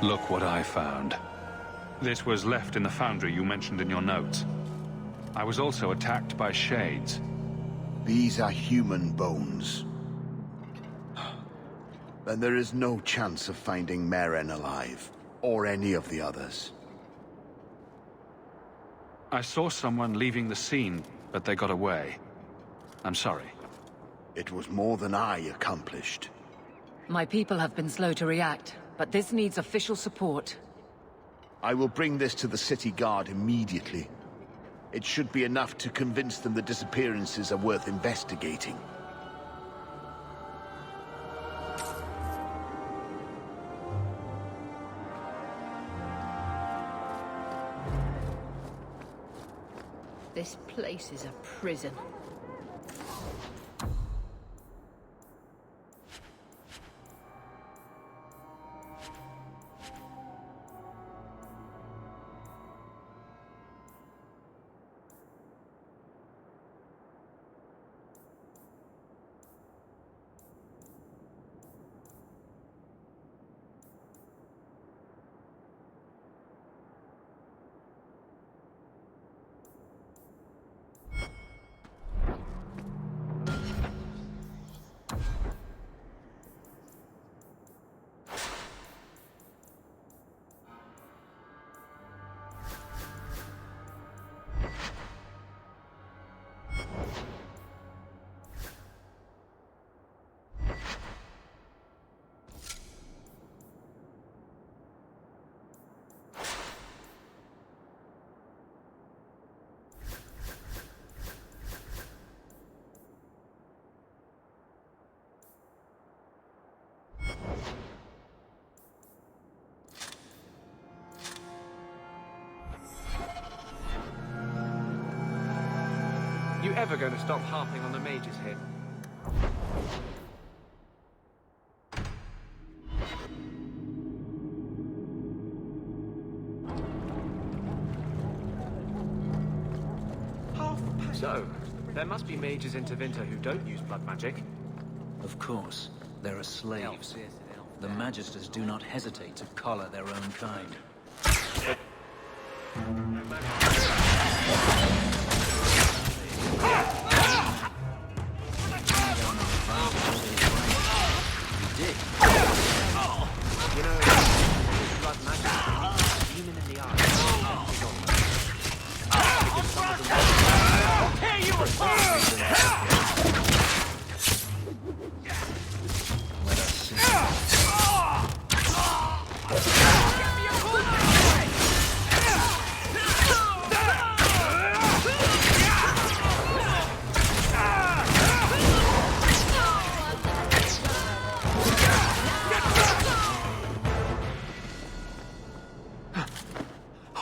Look what I found. This was left in the foundry you mentioned in your notes. I was also attacked by shades. These are human bones. Then there is no chance of finding Meren alive, or any of the others. I saw someone leaving the scene, but they got away. I'm sorry. It was more than I accomplished. My people have been slow to react, but this needs official support. I will bring this to the city guard immediately. It should be enough to convince them the disappearances are worth investigating. This place is a prison. You ever going to stop harping on the mages here? So, there must be mages in Tevinter who don't use blood magic. Of course. There are slaves. The Magisters do not hesitate to collar their own kind.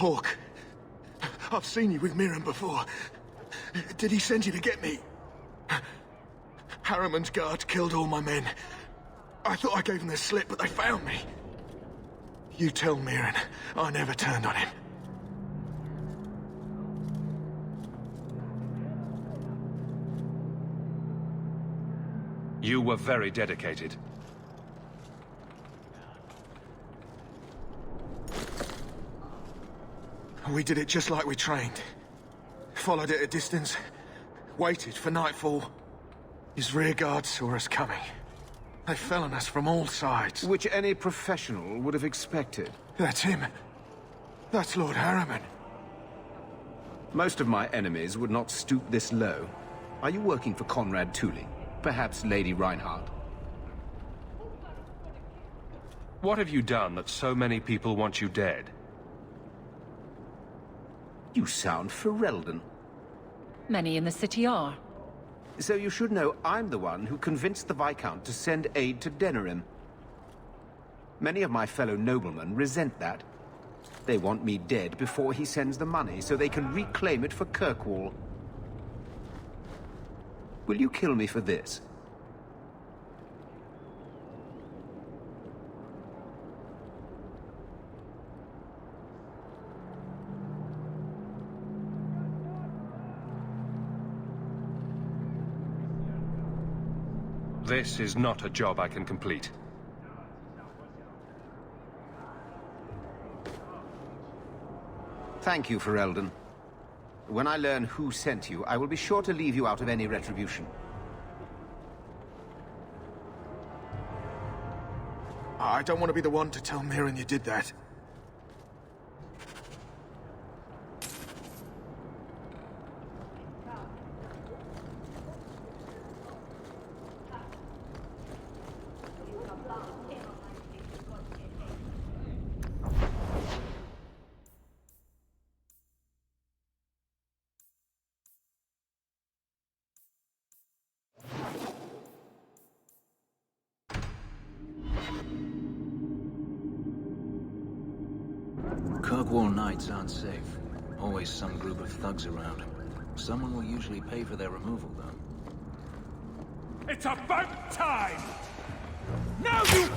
Hawk. I've seen you with Mirren before. Did he send you to get me? Harriman's guards killed all my men. I thought I gave them the slip, but they found me. You tell Mirren I never turned on him. You were very dedicated. We did it just like we trained. Followed it at a distance, waited for nightfall. His rear guard saw us coming. They fell on us from all sides. Which any professional would have expected. That's him. That's Lord Harriman. Most of my enemies would not stoop this low. Are you working for Conrad Tooley? Perhaps Lady Reinhardt? What have you done that so many people want you dead? You sound Ferelden. Many in the city are. So you should know I'm the one who convinced the Viscount to send aid to Denerim. Many of my fellow noblemen resent that. They want me dead before he sends the money, so they can reclaim it for Kirkwall. Will you kill me for this? This is not a job I can complete. Thank you, Ferelden. When I learn who sent you, I will be sure to leave you out of any retribution. I don't want to be the one to tell Mirren you did that. Kirkwall nights aren't safe. Always some group of thugs around. Someone will usually pay for their removal, though. It's about time! Now you...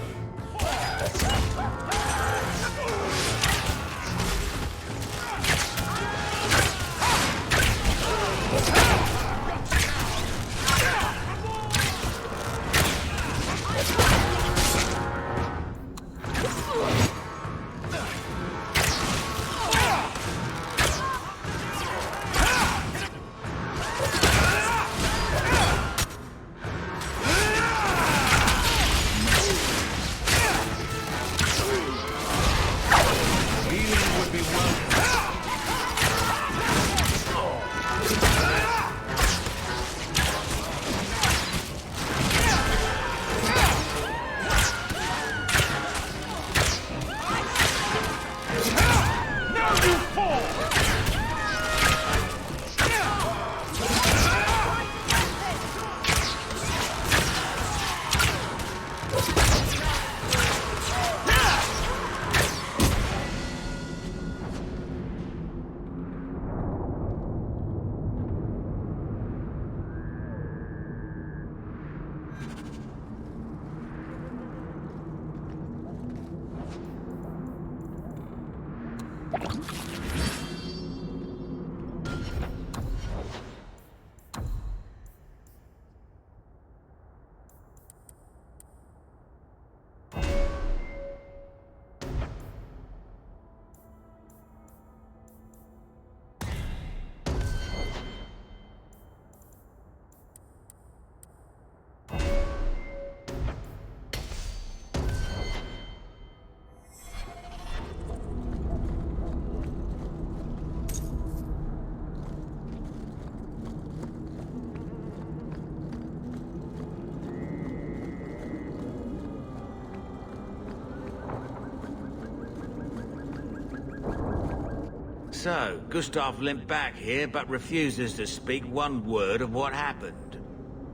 So, Gustav limped back here, but refuses to speak one word of what happened.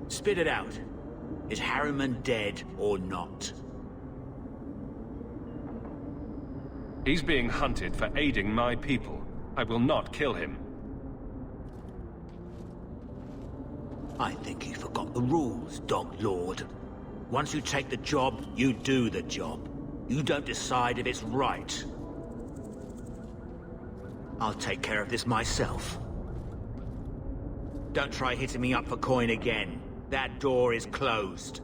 Spit it out. Is Harriman dead or not? He's being hunted for aiding my people. I will not kill him. I think you forgot the rules, Dog Lord. Once you take the job, you do the job. You don't decide if it's right. I'll take care of this myself. Don't try hitting me up for coin again. That door is closed.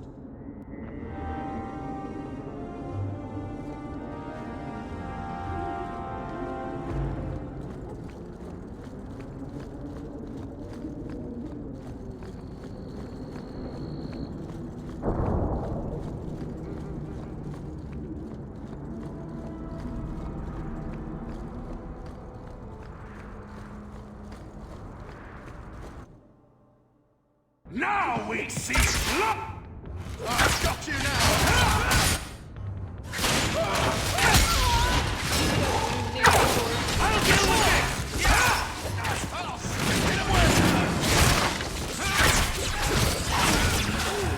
Now we see blood! I've got you now! I'll deal with this!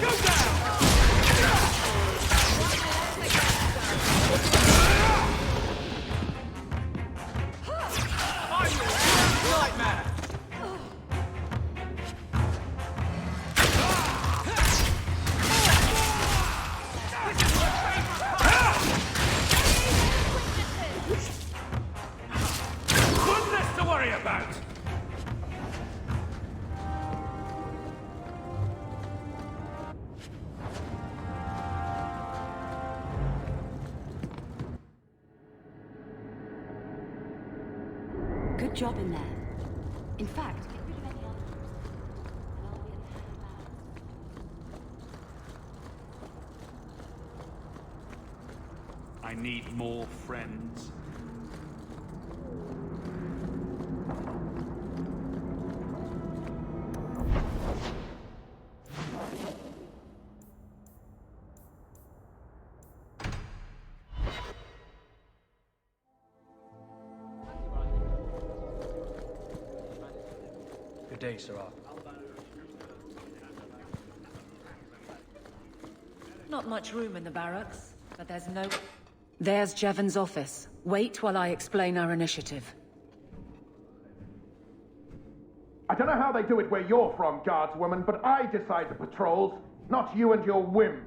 Go down! I'm your nightmare! Good job in there. In fact, get rid of any other I need more friends. Good day, Sirrah. Not much room in the barracks, but there's no... There's Jevon's office. Wait while I explain our initiative. I don't know how they do it where you're from, guardswoman, but I decide the patrols, not you and your whims.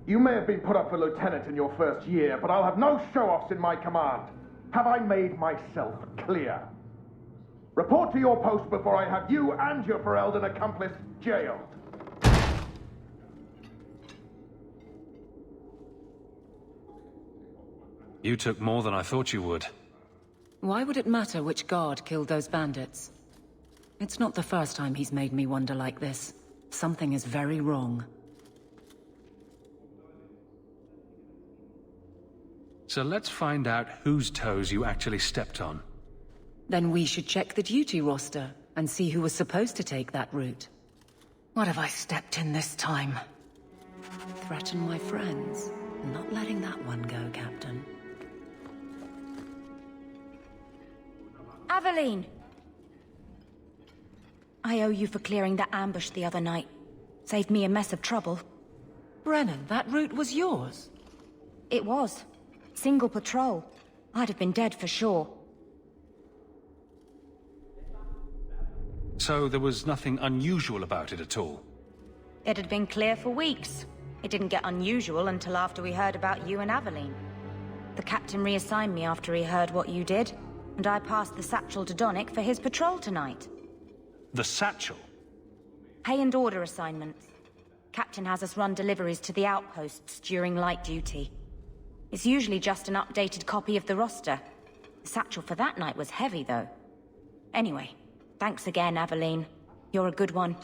You may have been put up for lieutenant in your first year, but I'll have no show-offs in my command. Have I made myself clear? Report to your post before I have you and your Ferelden accomplice jailed. You took more than I thought you would. Why would it matter which guard killed those bandits? It's not the first time he's made me wonder like this. Something is very wrong. So let's find out whose toes you actually stepped on. Then we should check the duty roster and see who was supposed to take that route. What have I stepped in this time? Threaten my friends? Not letting that one go, Captain. Aveline! I owe you for clearing that ambush the other night. Saved me a mess of trouble. Brennan, that route was yours? It was. Single patrol. I'd have been dead for sure. So there was nothing unusual about it at all? It had been clear for weeks. It didn't get unusual until after we heard about you and Aveline. The captain reassigned me after he heard what you did, and I passed the satchel to Donnick for his patrol tonight. The satchel? Pay and order assignments. Captain has us run deliveries to the outposts during light duty. It's usually just an updated copy of the roster. The satchel for that night was heavy, though. Anyway, thanks again, Aveline. You're a good one.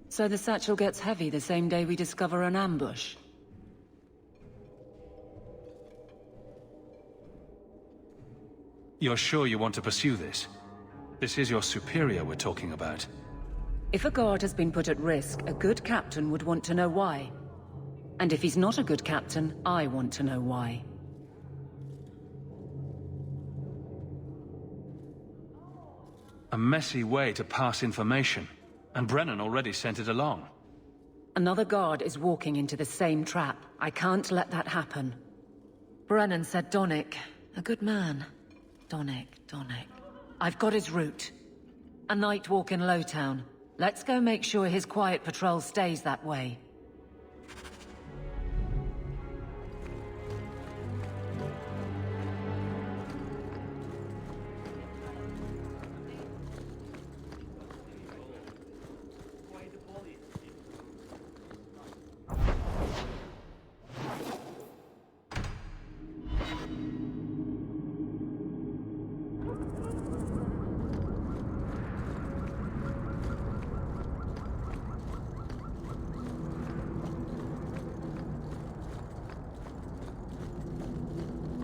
So the satchel gets heavy the same day we discover an ambush? You're sure you want to pursue this? This is your superior we're talking about. If a guard has been put at risk, a good captain would want to know why. And if he's not a good captain, I want to know why. A messy way to pass information, and Brennan already sent it along. Another guard is walking into the same trap. I can't let that happen. Brennan said Donnick. A good man. Donnick. I've got his route. A night walk in Lowtown. Let's go make sure his quiet patrol stays that way.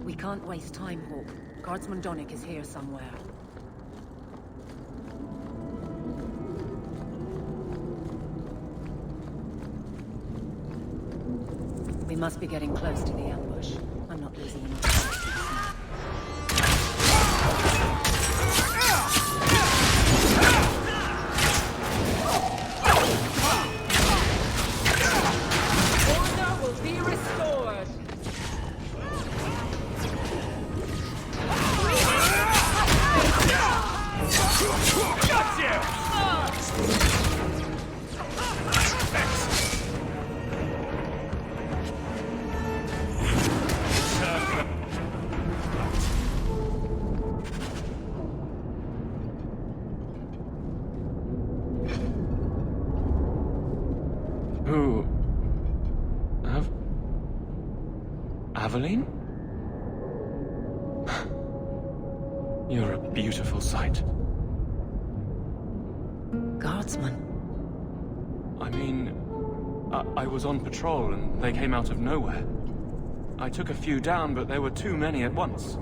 We can't waste time, Hawk. Guardsman Donnick is here somewhere. We must be getting close to the ambush. I'm not losing enough time. Order will be restored. Who... Aveline? You're a beautiful sight. Guardsman? I mean... I was on patrol and they came out of nowhere. I took a few down, but there were too many at once.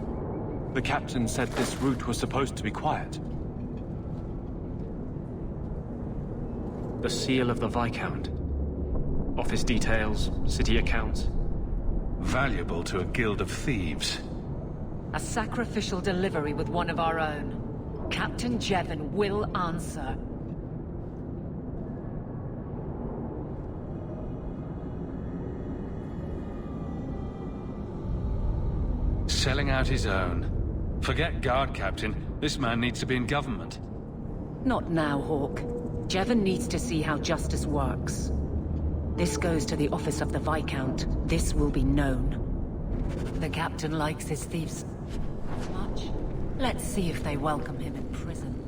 The captain said this route was supposed to be quiet. The seal of the Viscount. Office details, city accounts. Valuable to a guild of thieves. A sacrificial delivery with one of our own. Captain Jevon will answer. Selling out his own. Forget guard captain. This man needs to be in government. Not now, Hawk. Jevon needs to see how justice works. This goes to the office of the Viscount. This will be known. The captain likes his thieves much. Let's see if they welcome him in prison.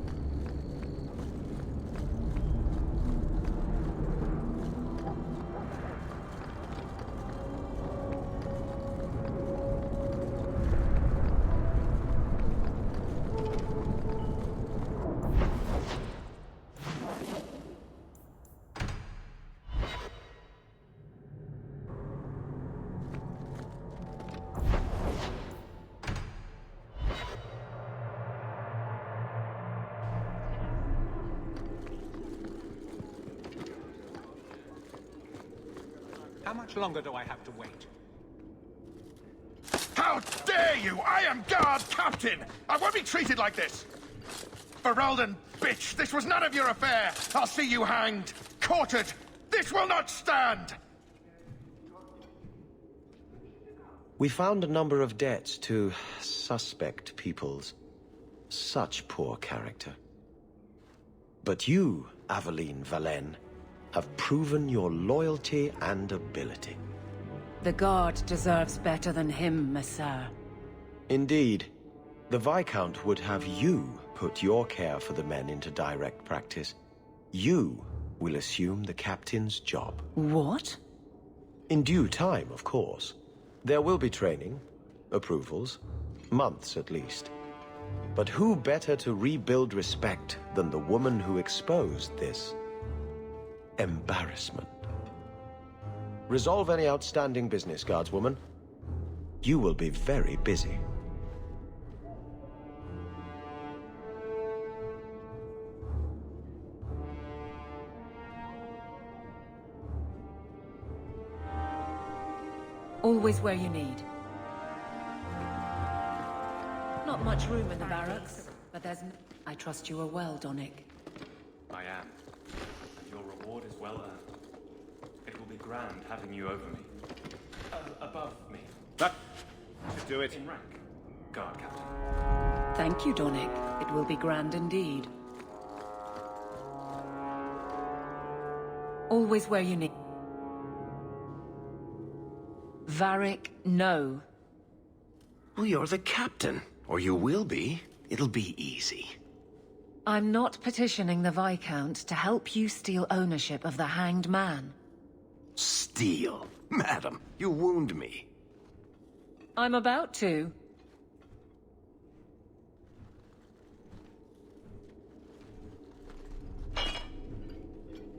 How much longer do I have to wait? How dare you! I am guard captain! I won't be treated like this! Ferelden, bitch! This was none of your affair! I'll see you hanged! Quartered! This will not stand! We found a number of debts to suspect peoples. Such poor character. But you, Aveline Valen, have proven your loyalty and ability. The Guard deserves better than him, Messire. Indeed. The Viscount would have you put your care for the men into direct practice. You will assume the captain's job. What? In due time, of course. There will be training, approvals, months at least. But who better to rebuild respect than the woman who exposed this embarrassment? Resolve any outstanding business, guardswoman. You will be very busy. Always where you need. Not much room in the barracks, but there's... I trust you are well, Donnick. I am. And your reward is well earned. It will be grand having you over me. Above me. do it. In rank. Guard captain. Thank you, Donick. It will be grand indeed. Always where you need. Varric, no. Well, you're the captain. Or you will be. It'll be easy. I'm not petitioning the Viscount to help you steal ownership of the Hanged Man. Steal? Madam, you wound me. I'm about to.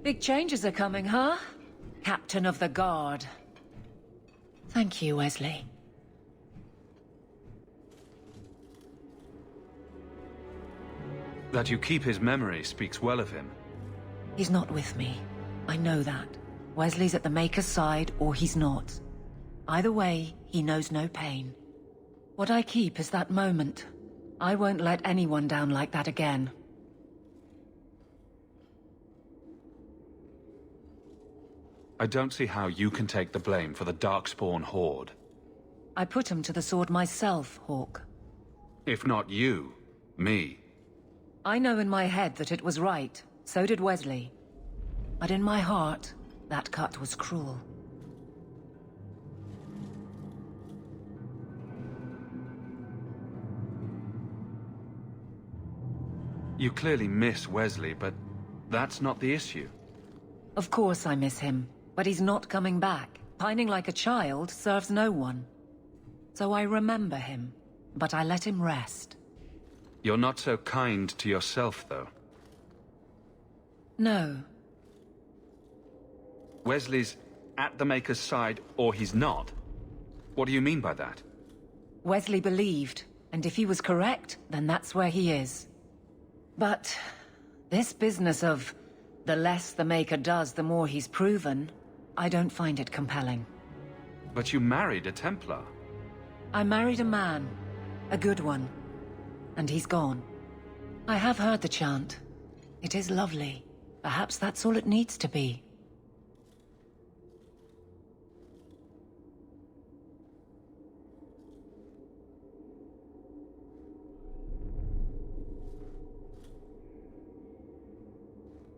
Big changes are coming, huh? Captain of the Guard. Thank you, Wesley. That you keep his memory speaks well of him. He's not with me. I know that. Wesley's at the Maker's side, or he's not. Either way, he knows no pain. What I keep is that moment. I won't let anyone down like that again. I don't see how you can take the blame for the Darkspawn Horde. I put him to the sword myself, Hawk. If not you, me. I know in my head that it was right. So did Wesley. But in my heart, that cut was cruel. You clearly miss Wesley, but that's not the issue. Of course I miss him, but he's not coming back. Pining like a child serves no one. So I remember him, but I let him rest. You're not so kind to yourself, though. No. Wesley's at the Maker's side, or he's not. What do you mean by that? Wesley believed, and if he was correct, then that's where he is. But this business of the less the Maker does, the more he's proven, I don't find it compelling. But you married a Templar. I married a man. A good one. And he's gone. I have heard the chant. It is lovely. Perhaps that's all it needs to be.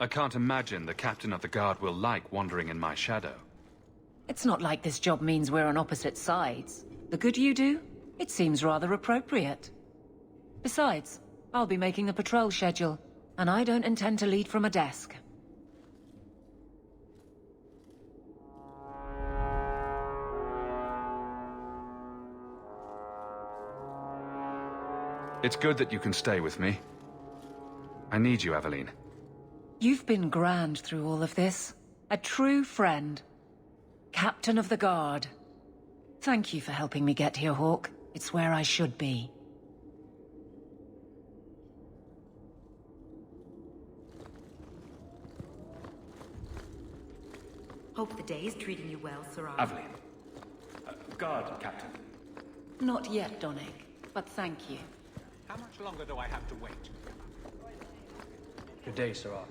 I can't imagine the Captain of the Guard will like wandering in my shadow. It's not like this job means we're on opposite sides. The good you do? It seems rather appropriate. Besides, I'll be making the patrol schedule, and I don't intend to lead from a desk. It's good that you can stay with me. I need you, Aveline. You've been grand through all of this. A true friend. Captain of the Guard. Thank you for helping me get here, Hawk. It's where I should be. Hope the day is treating you well, Siraj. Aveline. Guard, Captain. Not yet, Donick, but thank you. How much longer do I have to wait? Good day, Siraj.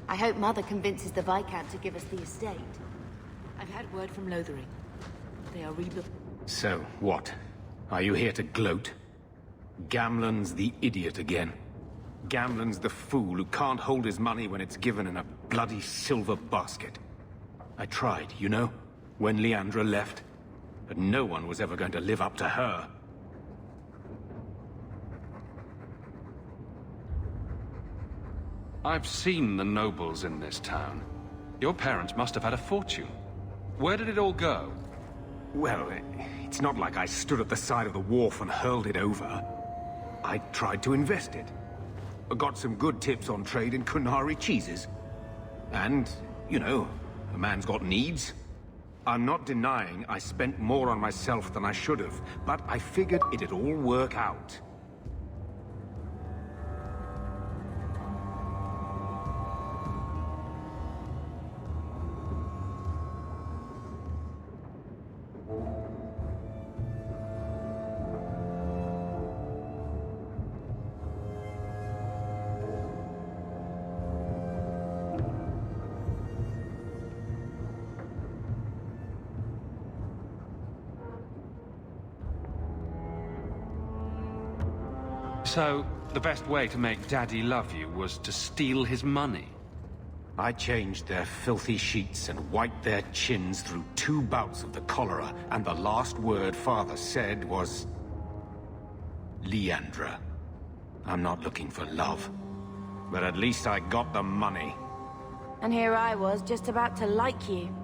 I hope Mother convinces the Viscount to give us the estate. I've had word from Lothering. They are rebuilt. So, what? Are you here to gloat? Gamlen's the idiot again. Gamlen's the fool who can't hold his money when it's given in a bloody silver basket. I tried, you know, when Leandra left. But no one was ever going to live up to her. I've seen the nobles in this town. Your parents must have had a fortune. Where did it all go? Well, it's not like I stood at the side of the wharf and hurled it over. I tried to invest it. Got some good tips on trade in Kunari cheeses. And, you know, a man's got needs. I'm not denying I spent more on myself than I should have, but I figured it'd all work out. So, the best way to make Daddy love you was to steal his money? I changed their filthy sheets and wiped their chins through 2 bouts of the cholera, and the last word Father said was... Leandra. I'm not looking for love, but at least I got the money. And here I was, just about to like you.